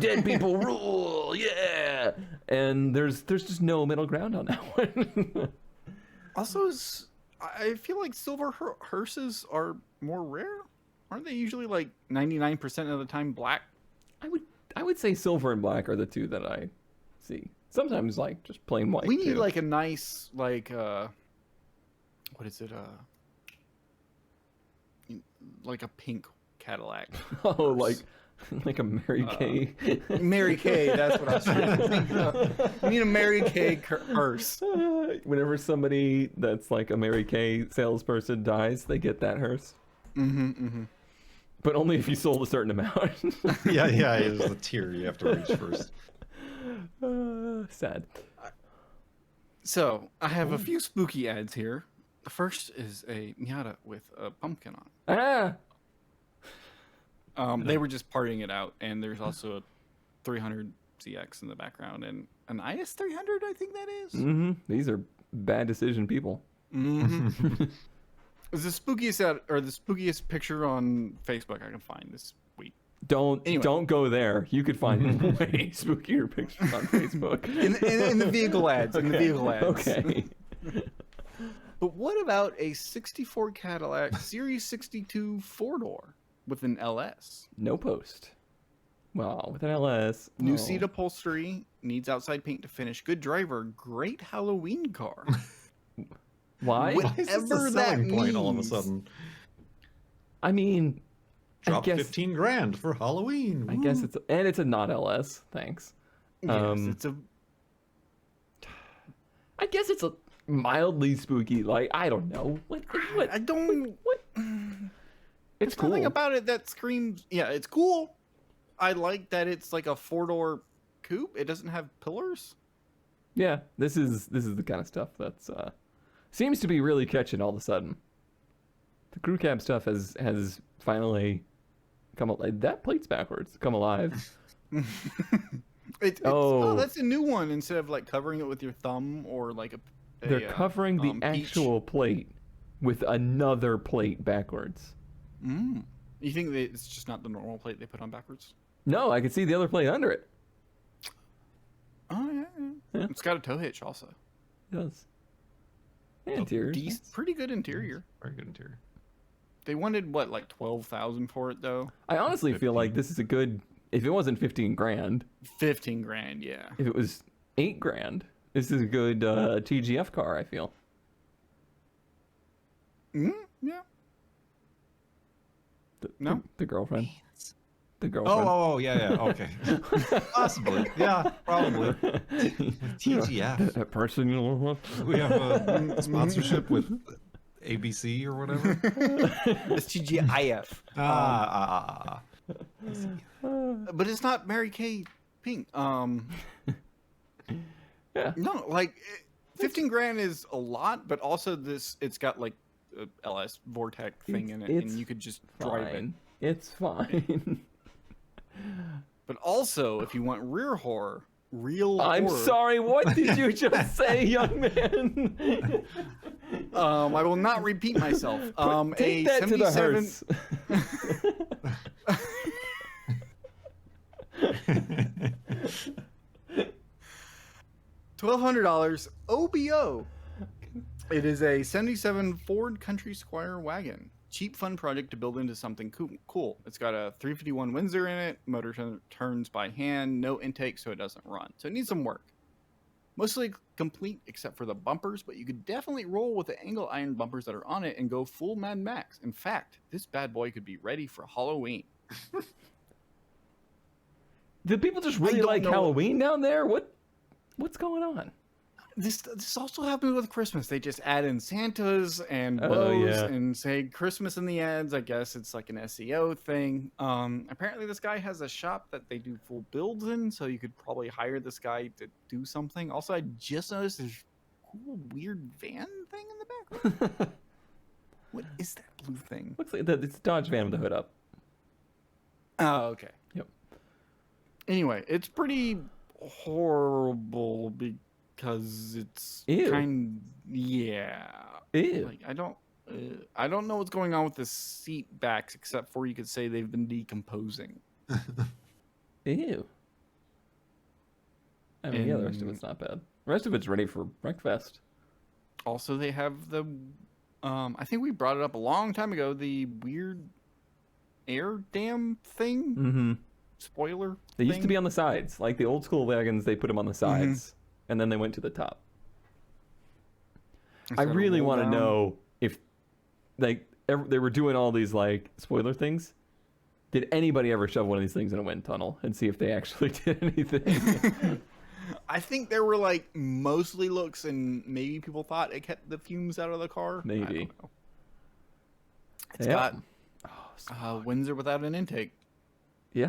dead people rule, yeah. And there's just no middle ground on that one. Also, I feel like silver hearses are more rare. Aren't they usually like 99% of the time black? I would say silver and black are the two that I see. Sometimes like just plain white. We need too. like a nice what is it? Like a pink Cadillac. oh like a Mary Kay. Mary Kay, that's what I was trying to think of. We need a Mary Kay hearse. Whenever somebody that's like a Mary Kay salesperson dies, they get that hearse. But only if you sold a certain amount. yeah, there's a tier you have to reach first. Sad. So, I have a few spooky ads here. The first is a Miata with a pumpkin on. Ah! They were just partying it out, and there's also a 300 CX in the background, and an IS 300, I think that is. Mm-hmm. These are bad decision people. Mm-hmm. It's the spookiest picture on Facebook I can find this week. Anyway. Don't go there. You could find way spookier pictures on Facebook. In the vehicle ads. In the vehicle ads. Okay. But what about a 64 Cadillac Series 62 four-door with an LS? No post. Well, with an LS. New oh. seat upholstery, needs outside paint to finish. Good driver, great Halloween car. Why? What? Why is this Whatever a that selling point all of a means. sudden? I mean, Drop guess- 15 grand for Halloween. I guess it's a not LS. Thanks. Yes, it's a I guess it's a mildly spooky. Like I don't know what. I don't. What? It's There's nothing cool. about it that screams. Yeah, it's cool. I like that it's like a four-door coupe. It doesn't have pillars. Yeah, this is the kind of stuff that's seems to be really catching all of a sudden. The crew cab stuff has finally come alive. That plate's backwards. Come alive. Oh, that's a new one. Instead of like covering it with your thumb or like a They're covering the peach. actual plate with another plate backwards. You think that it's just not the normal plate they put on backwards? No, I can see the other plate under it. Oh yeah. Yeah. It's got a tow hitch also. It does. Yeah, interior. Pretty good interior. Very good interior. They wanted what, like 12,000 for it though? I honestly feel like this is a good. If it wasn't 15 grand, 15 grand, yeah. if it was 8 grand, this is a good TGF car. I feel. Yeah. The, No? the girlfriend. The Oh, girlfriend. yeah. Okay. Possibly. Yeah, probably. With TGF. That person you know. We have a sponsorship with ABC or whatever. It's TGIF. I see. But it's not Mary Kay Pink. Yeah. No, like 15 grand is a lot, but also it's got like a LS Vortex thing in it, and It's you could just drive it. Fine. It's fine. But also, if you want real horror, I'm sorry, what did you just say, young man? I will not repeat myself. Take A that to the 77 hearse. $1,200 OBO. It is a 77 Ford Country Squire wagon. Cheap, fun project to build into something cool. It's got a 351 Windsor in it. Motor turns by hand. No intake, so it doesn't run. So it needs some work. Mostly complete except for the bumpers, but you could definitely roll with the angle iron bumpers that are on it and go full Mad Max. In fact, this bad boy could be ready for Halloween. Do people just really don't like know. Halloween down there? What's going on? This also happens with Christmas. They just add in Santas and Oh, bows yeah. and say Christmas in the ads. I guess it's like an SEO thing. Apparently this guy has a shop that they do full builds in, so you could probably hire this guy to do something. Also, I just noticed there's a cool weird van thing in the background. What is that blue thing? Looks like it's a Dodge van with the hood up. Oh, okay. Yep. Anyway, it's pretty horrible because it's Ew. yeah. Ew. Like I don't know what's going on with the seat backs except for you could say they've been decomposing. Ew. I mean, yeah, the rest of And- it's not bad. The rest of it's ready for breakfast. Also, they have the I think we brought it up a long time ago, the weird air dam thing. Mm-hmm. Spoiler. They used to thing. be on the sides. Like the old school wagons, they put them on the sides. And then they went to the top. I Instead of really roll want to down. know if, like, they were doing all these, like, spoiler things. Did anybody ever shove one of these things in a wind tunnel and see if they actually did anything? I think there were like mostly looks, and maybe people thought it kept the fumes out of the car. I Maybe. don't know. It's Yeah. got Oh, Windsor without an intake. yeah.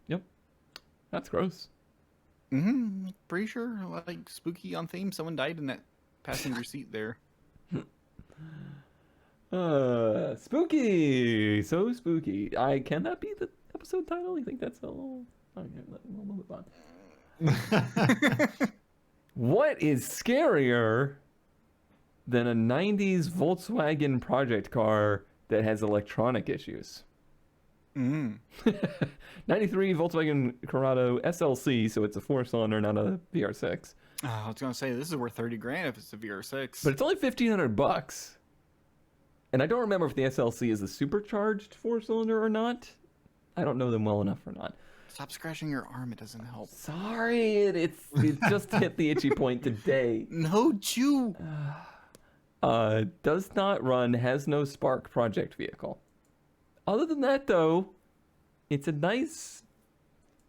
Yep. That's gross. Pretty sure, like spooky on theme. Someone died in that passenger seat there. Spooky. So spooky. Can that be the episode title? You think that's a little... Okay, we'll move on. What is scarier than a 90s Volkswagen project car that has electronic issues? 93 Volkswagen Corrado SLC, so it's a 4-cylinder, not a VR6. I was gonna say this is worth 30 grand if it's a VR6. But it's only $1,500. And I don't remember if the SLC is a supercharged 4-cylinder or not. I don't know them well enough or not. Stop scratching your arm; it doesn't help. Sorry, it just hit the itchy point today. No, chew. Does not run, has no spark project vehicle. Other than that, though, it's a nice,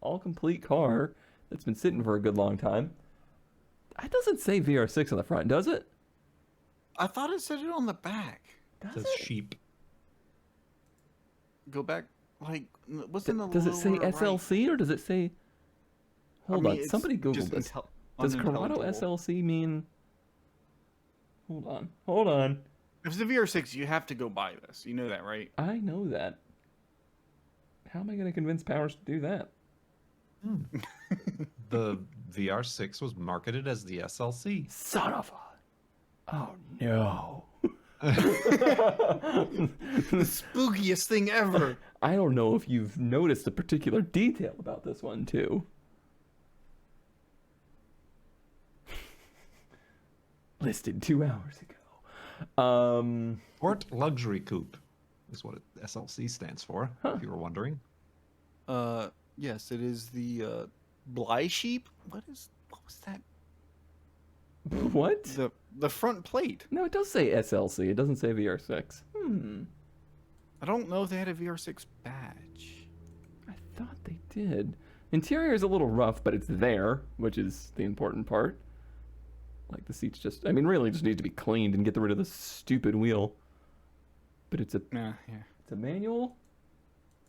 all-complete car that's been sitting for a good long time. It doesn't say VR6 on the front, does it? I thought it said it on the back. Does Says it? sheep. Go back. Like, what's in the Does it say lower right? SLC or does it say... Hold I mean, on, it's somebody Google just this. Does Corrado unintelligible. SLC mean... Hold on. If it's a VR6, you have to go buy this. You know that, right? I know that. How am I going to convince Powers to do that? The VR6 was marketed as the SLC. Son of a... Oh, no. The spookiest thing ever. I don't know if you've noticed a particular detail about this one, too. Listed 2 hours ago. Sport Luxury Coupe is what SLC stands for, if you were wondering. Yes, it is the Bly sheep. What was that? What? The front plate. No, it does say SLC. It doesn't say VR6. I don't know if they had a VR6 badge. I thought they did. Interior is a little rough, but it's there, which is the important part. Like the seats just, I mean, really just need to be cleaned and get rid of the stupid wheel. But it's a it's a manual.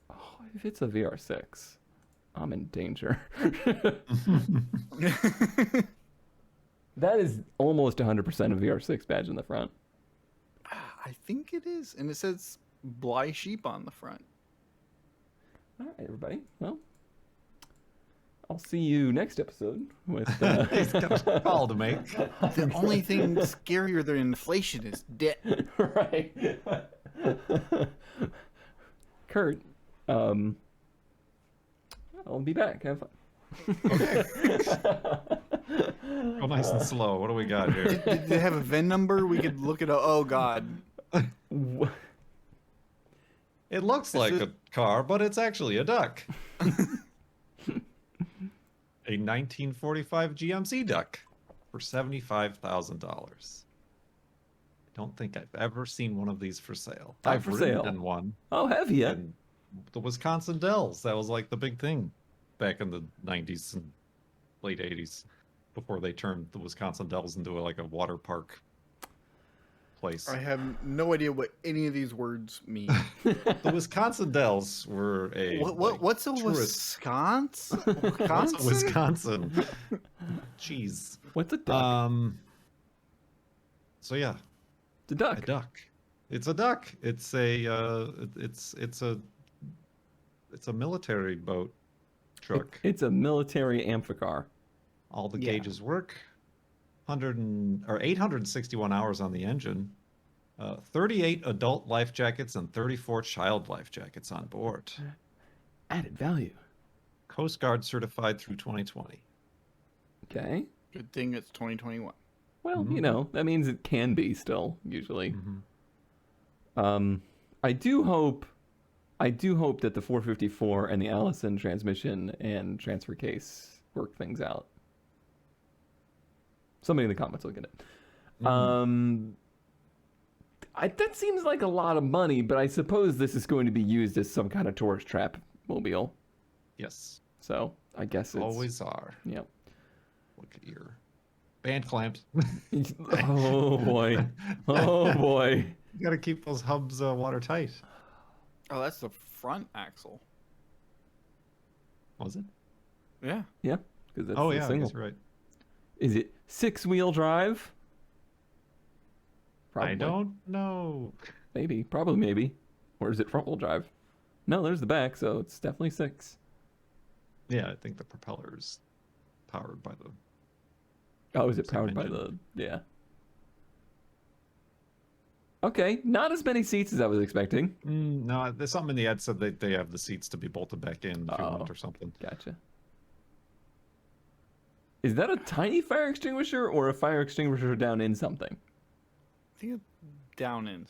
Oh, if it's a VR6, I'm in danger. That is almost 100% a VR6 badge in the front. I think it is, and it says Bly Sheep on the front. All right, everybody. Well, I'll see you next episode with. He's got a call to make. The only thing scarier than inflation is debt. Right. Kurt, I'll be back. Have fun. Okay. Go nice and slow. What do we got here? Did they have a VIN number? We could look it up. Oh, God. It looks like a car, but it's actually a duck. A 1945 GMC duck for $75,000. I don't think I've ever seen one of these for sale. Not I've for ridden sale. in one. Oh, have you? In the Wisconsin Dells. That was like the big thing back in the 90s and late 80s before they turned the Wisconsin Dells into like a water park place. I have no idea what any of these words mean. The Wisconsin Dells were a What's a tourist- Wisconsin? What's a Wisconsin? Jeez. What's a duck? So yeah, The duck. a duck. It's a duck. It's a it's a military boat truck. It's a military amphicar. All the Yeah. gauges work. 861 hours on the engine. 38 adult life jackets and 34 child life jackets on board. Added value. Coast Guard certified through 2020. Okay. Good thing it's 2021. Well, you know, that means it can be still, usually. I do hope that the 454 and the Allison transmission and transfer case work things out. Somebody in the comments will get it. That seems like a lot of money, but I suppose this is going to be used as some kind of tourist trap mobile. Yes. So I guess it's Always are. Yep. Look at your band clamps. Oh boy. Oh boy. You got to keep those hubs watertight. Oh, that's the front axle. Was it? Yeah. Yeah. Because that's Oh the yeah, I single. guess you're right. Is it 6-wheel drive? I don't know. Maybe. Probably maybe. Or is it front-wheel drive? No, there's the back, so it's definitely 6. Yeah, I think the propeller's powered by the. Oh, is it Same powered by engine. the... Yeah. Okay, not as many seats as I was expecting. No, there's something in the ad said that they have the seats to be bolted back in if you want or something. Gotcha. Is that a tiny fire extinguisher or a fire extinguisher down in something? I think it's down in.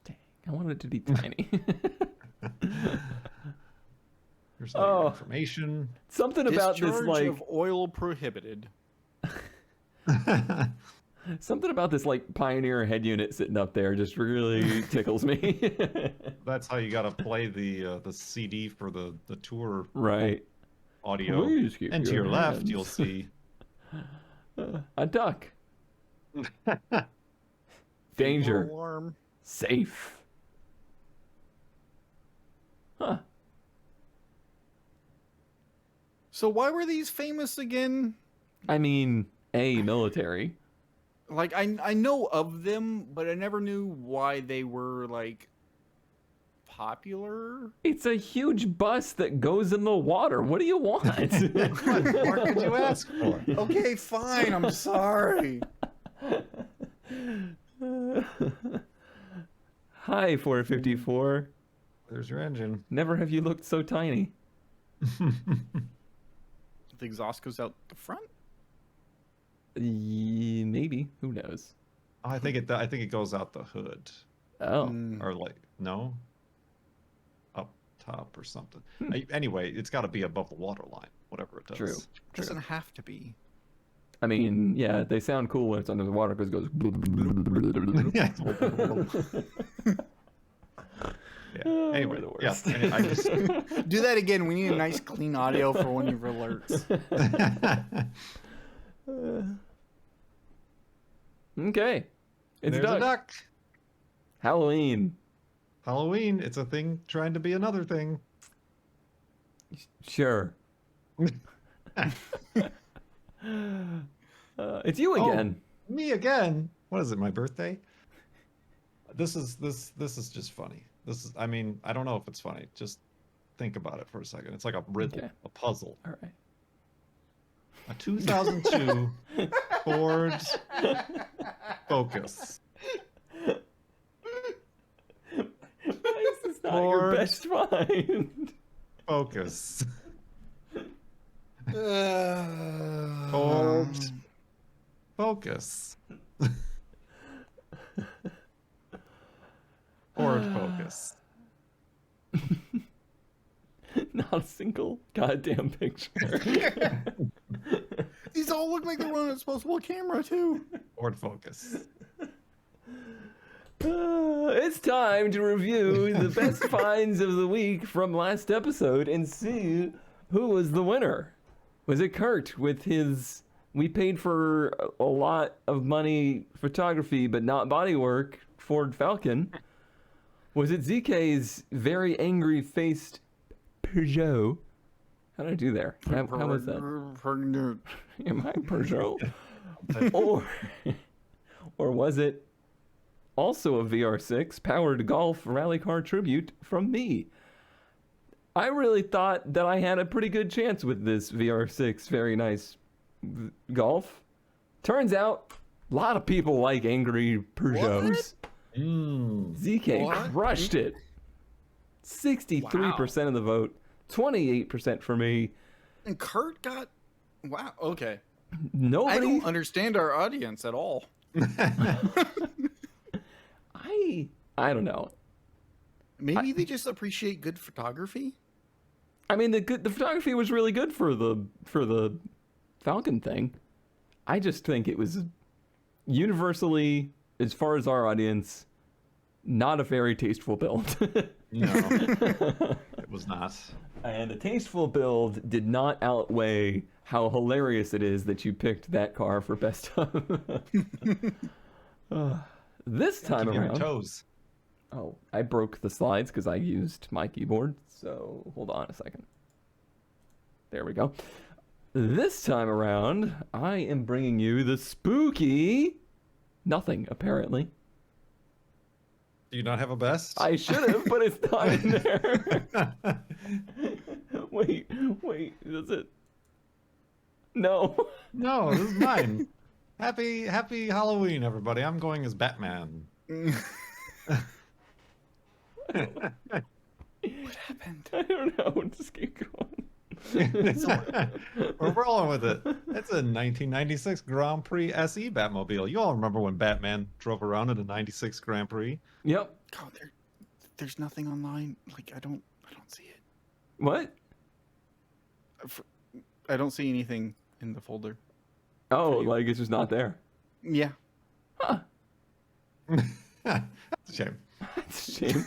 Dang, I wanted it to be tiny. Here's the information. Something about this, Discharge like... of oil prohibited. Something about this, like, Pioneer head unit sitting up there just really tickles me. That's how you got to play the CD for the tour Right. audio. Please keep And to your your left, hands. you'll see A duck. Danger. Alarm. Safe. Huh. So why were these famous again? I mean, military. Like I know of them, but I never knew why they were like popular. It's a huge bus that goes in the water. What do you want? What more could you ask for? Okay, fine. I'm sorry. Hi, 454. There's your engine. Never have you looked so tiny. The exhaust goes out the front. Maybe. Who knows? I think it goes out the hood, Oh. or like no, up top or something. Anyway, it's got to be above the water line, whatever it does. True. Doesn't have to be. I mean, yeah, they sound cool when it's under the water because it goes. Yeah. Oh, we're Anyway, the yes. worst. I just. Do that again. We need a nice clean audio for one of your alerts. Okay. It's There's duck. a duck. Halloween. Halloween. It's a thing trying to be another thing. Sure. It's you again. Oh, me again. What is it? My birthday? This is just funny. I mean, I don't know if it's funny. Just think about it for a second. It's like a riddle, Okay. a puzzle. All right. A 2002 Ford Focus. Why is this not your Ford best find? Focus. Uh, Ford Focus. Ford Focus. Not a single goddamn picture. These all look like they're on a disposable camera too. Ford Focus. It's time to review the best finds of the week from last episode and see who was the winner. Was it Kurt with his we paid for a lot of money photography but not bodywork Ford Falcon? Was it ZK's very angry faced Peugeot? How did I do there? How was that? Am I Peugeot? or was it also a VR6 powered golf rally car tribute from me? I really thought that I had a pretty good chance with this VR6 very nice golf. Turns out a lot of people like angry Peugeots. ZK What? crushed it. 63% of the vote, 28% for me. And Kurt got. Wow. Okay. I Nobody. don't understand our audience at all. I don't know. Maybe they just appreciate good photography. I mean, the photography was really good for the Falcon thing. I just think it was universally, as far as our audience, not a very tasteful build. No, it was not. And a tasteful build did not outweigh how hilarious it is that you picked that car for best of. This time Keep your around. toes. Oh, I broke the slides because I used my keyboard. So hold on a second. There we go. This time around, I am bringing you the spooky nothing, apparently. Do you not have a best? I should have, but it's not in there. Wait, is it? No. No, this is mine. Happy Halloween, everybody. I'm going as Batman. What happened? I don't know. Just keep going. We're rolling with it. It's a 1996 Grand Prix SE Batmobile. You all remember when Batman drove around in a 96 Grand Prix? Yep. God, there's nothing online. Like I don't see it. What? I don't see anything in the folder. Oh, like it's just not there. Yeah. Huh. That's a shame. That's a shame.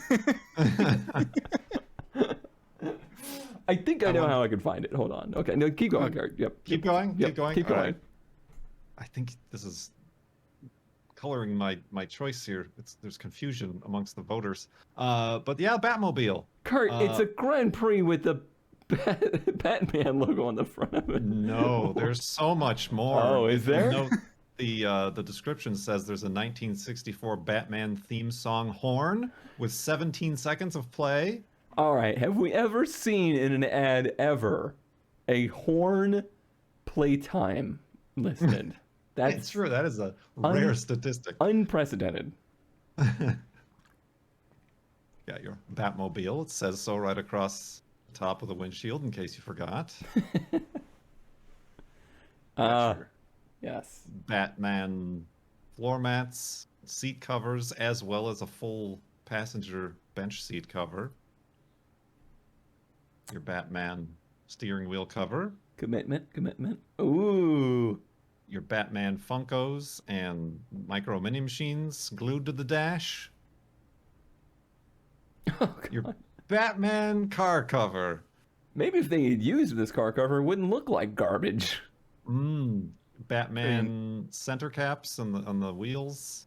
I think I know how I can find it. Hold on. Okay, no, keep going, Kurt. Yep. Keep going? Yep. Keep going? Keep All going. right. I think this is coloring my choice here. There's confusion amongst the voters. But yeah, Batmobile. Kurt, it's a Grand Prix with the Batman logo on the front of it. No, there's so much more. Oh, is there? No, the description says there's a 1964 Batman theme song horn with 17 seconds of play. All right. Have we ever seen in an ad ever a horn playtime listed? That's true. That is a rare statistic. Unprecedented. Yeah, your Batmobile. It says so right across the top of the windshield in case you forgot. Sure. Yes. Batman floor mats, seat covers, as well as a full passenger bench seat cover. Your Batman steering wheel cover. Commitment. Ooh. your Batman Funkos and micro mini machines glued to the dash. Oh, God. Your Batman car cover. Maybe if they had used this car cover, it wouldn't look like garbage. Batman center caps on the wheels.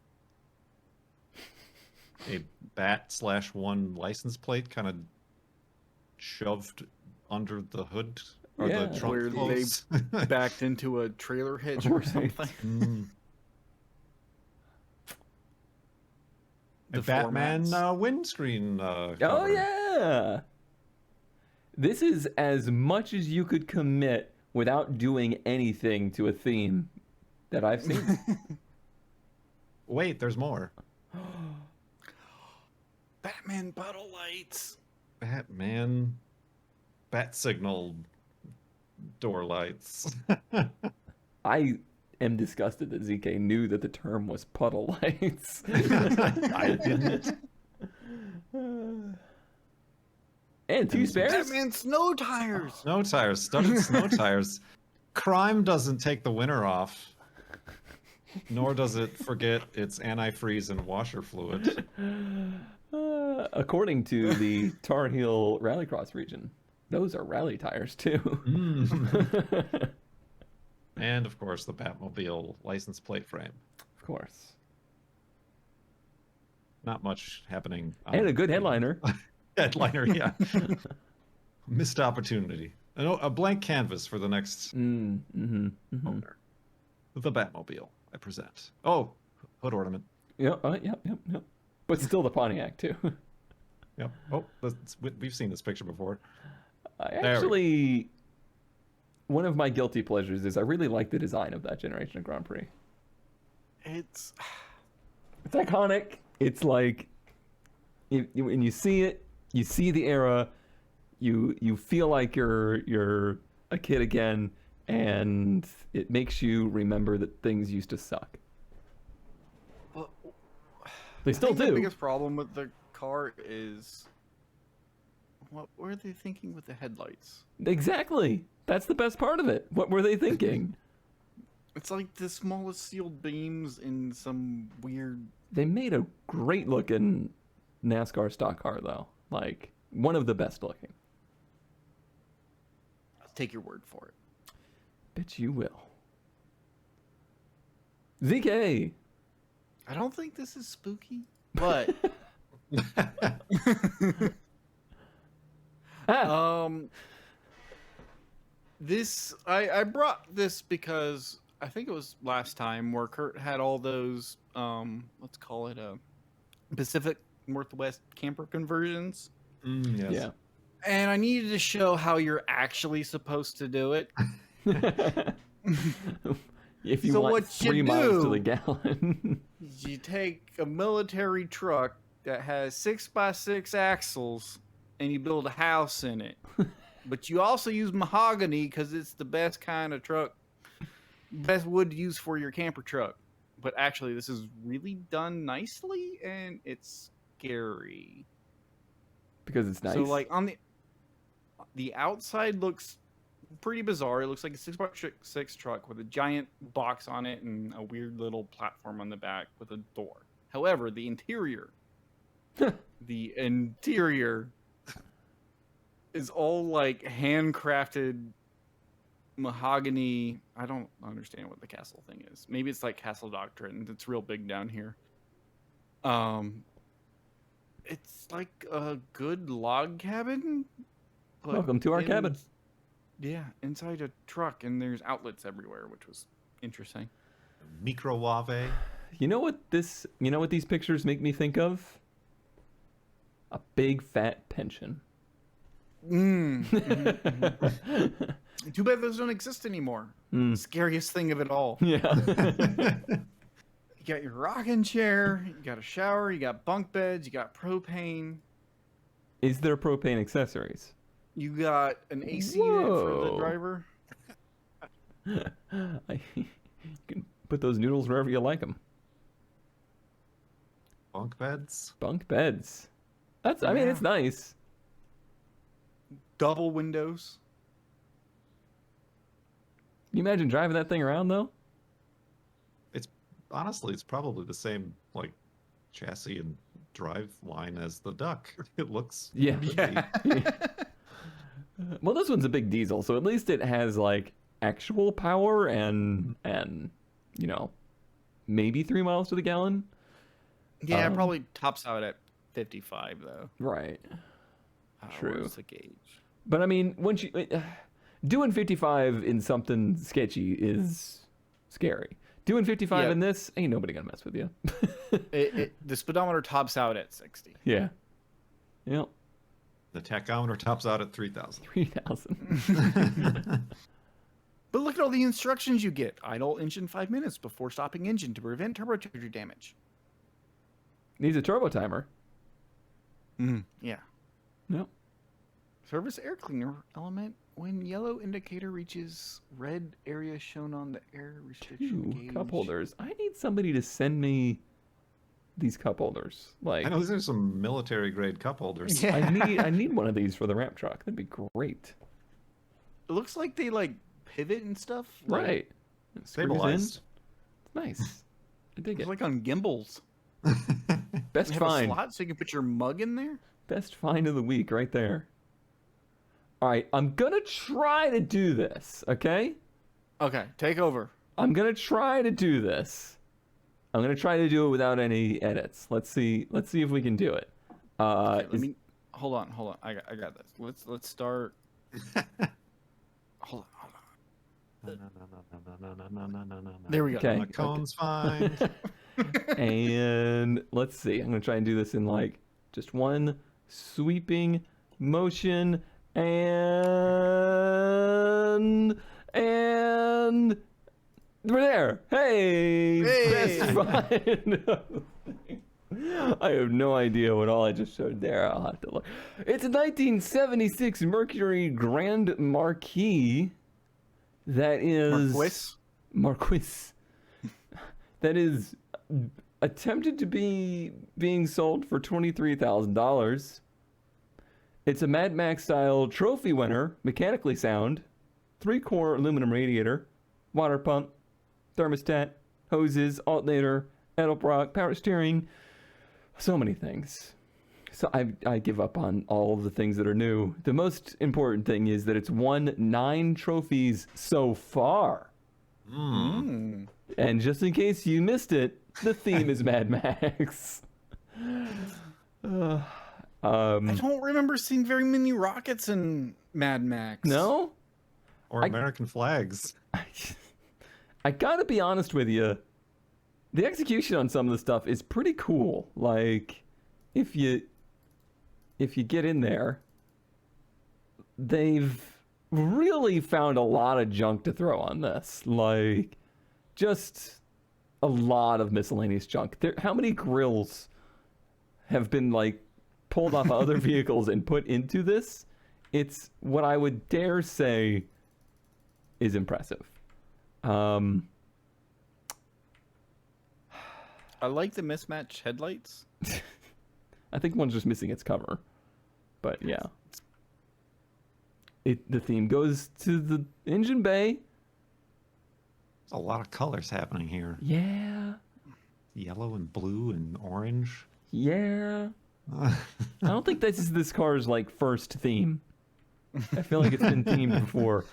A Bat/1 license plate kind of shoved under the hood or Yeah. the trunk Where clothes. Backed into a trailer hitch or Right. something. A The Batman formats. windscreen Oh, cover. yeah. This is as much as you could commit without doing anything to a theme that I've seen. Wait, there's more. Batman bottle lights. Batman bat signal door lights. I am disgusted that ZK knew that the term was puddle lights. I didn't. And two spares? Batman snow tires. Snow tires, studded snow tires. Crime doesn't take the winter off, nor does it forget its antifreeze and washer fluid. According to the Tar Heel Rallycross region, those are rally tires too. And of course, the Batmobile license plate frame. Of course. Not much happening. on And a good the headliner. Headliner, yeah. Missed opportunity. A blank canvas for the next owner. The Batmobile, I present. Oh, hood ornament. Yep. But still the Pontiac too. Yep. Oh, we've seen this picture before. One of my guilty pleasures is I really like the design of that generation of Grand Prix. It's iconic. It's like when you see it, you see the era, you feel like you're a kid again, and it makes you remember that things used to suck. Well, They still The do. biggest problem with the car is what were they thinking with the headlights? Exactly. That's the best part of it. What were they thinking? It's like the smallest sealed beams in some weird. They made a great looking NASCAR stock car though. Like one of the best looking. I'll take your word for it. Bet you will. ZK. I don't think this is spooky, but this I brought this because I think it was last time where Kurt had all those let's call it a Pacific Northwest camper conversions. Yes. Yeah. And I needed to show how you're actually supposed to do it. If you So want what you 3 miles to do- the gallon. You take a military truck that has 6x6 axles and you build a house in it. But you also use mahogany because it's the best kind of truck, best wood to use for your camper truck. But actually, this is really done nicely and it's scary. Because it's nice. So, like, on the outside looks pretty bizarre. It looks like a 6x6 truck with a giant box on it and a weird little platform on the back with a door. However, the interior is all like handcrafted mahogany. I don't understand what the castle thing is. Maybe it's like Castle Doctrine. It's real big down here. It's like a good log cabin. but Welcome to our cabin. Yeah, inside a truck, and there's outlets everywhere, which was interesting. Microwave. You know what these pictures make me think of? A big fat pension. Too bad those don't exist anymore. Scariest thing of it all. Yeah. You got your rocking chair, you got a shower, you got bunk beds, you got propane, Is there propane accessories? you got an AC unit for the Whoa. driver. You can put those noodles wherever you like them. Bunk beds. Bunk beds. I mean, it's nice. Double windows. Can you imagine driving that thing around though? honestly, it's probably the same like chassis and drive line as the Duck. It looks Yeah. pretty- Well, this one's a big diesel, so at least it has like actual power and you know, maybe 3 miles to the gallon. Yeah, it probably tops out at 55 though. Right. True. What's the gauge? But I mean, once you doing 55 in something sketchy is scary. Doing 55 Yeah. in this, ain't nobody gonna mess with you. The speedometer tops out at 60. Yeah. Yep. The tachometer tops out at 3,000. 3,000. But look at all the instructions you get. Idle engine 5 minutes before stopping engine to prevent turbocharger damage. Needs a turbo timer. Yeah. Yep. Service air cleaner element when yellow indicator reaches red area shown on the air restriction 2 gauge. cup holders. I need somebody to send me these cup holders. Like, I know these are some military grade cup holders. Yeah. I need one of these for the ramp truck. That'd be great. It looks like they like pivot and stuff. Like, Right. It screws in. Stabilized. It's nice. I dig It's it. like on gimbals. Best They have a find. slot so you can put your mug in there. Best find of the week right there. All right, I'm gonna try to do this, okay? Okay, take over. I'm gonna try to do this. I'm gonna try to do it without any edits. Let's see if we can do it. Okay, let me hold on. I got this. Let's start. Hold on. There we go. Okay. My cone's fine. And let's see. I'm gonna try and do this in like just one sweeping motion, and we're there. Hey, best find. I have no idea what all I just showed there. I'll have to look. It's a 1976 Mercury Grand Marquis. That is Marquis. That is attempted to be being sold for $23,000. It's a Mad Max style trophy winner, mechanically sound, 3-core aluminum radiator, water pump, thermostat, hoses, alternator, Edelbrock, power steering, so many things. So I give up on all of the things that are new. The most important thing is that it's won 9 trophies so far. And just in case you missed it, the theme is Mad Max. I don't remember seeing very many rockets in Mad Max. No? Or American flags. I gotta be honest with you. The execution on some of the stuff is pretty cool. Like, if you get in there, they've really found a lot of junk to throw on this. Like, just a lot of miscellaneous junk. How many grills have been like pulled off other vehicles and put into this? It's what I would dare say is impressive. I like the mismatched headlights. I think one's just missing its cover. But yeah. The theme goes to the engine bay. There's a lot of colors happening here. Yeah. Yellow and blue and orange. Yeah. I don't think this is this car's like first theme. I feel like it's been themed before.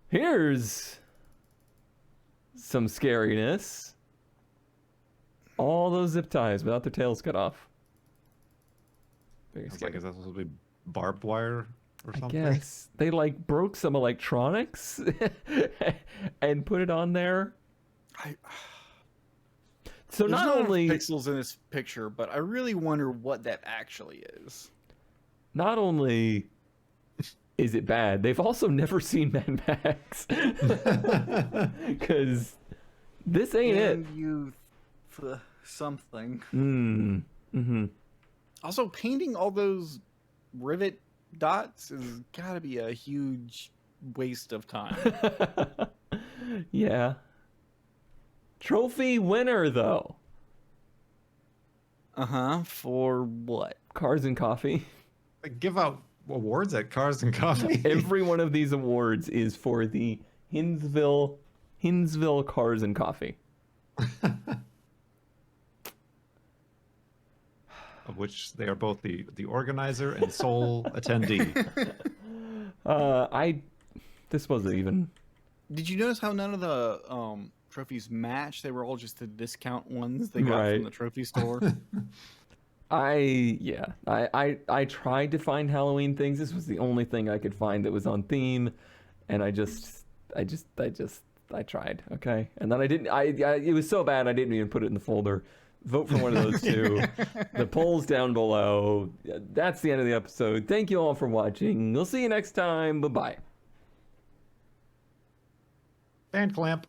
Here's some scariness. All those zip ties without their tails cut off. Very It's scary. like, is that supposed to be barbed wire or I something? guess they like broke some electronics and put it on there. So There's not no only pixels in this picture, but I really wonder what that actually is. not only is it bad, they've also never seen Mad Max. Because this ain't it. You something. Mm-hmm. Also, painting all those rivet dots is gotta be a huge waste of time. Yeah. Trophy winner, though. For what? Cars and Coffee. They give out awards at Cars and Coffee. Every one of these awards is for the Hinsville Cars and Coffee. which they are both the organizer and sole attendee. This wasn't even. Did you notice how none of the trophies match? They were all just the discount ones they got Right. from the trophy store. I tried to find Halloween things. This was the only thing I could find that was on theme, and I tried. Okay, and then I didn't. It was so bad I didn't even put it in the folder. Vote for one of those two. The poll's down below. That's the end of the episode. Thank you all for watching. We'll see you next time. Bye bye. Fan clamp.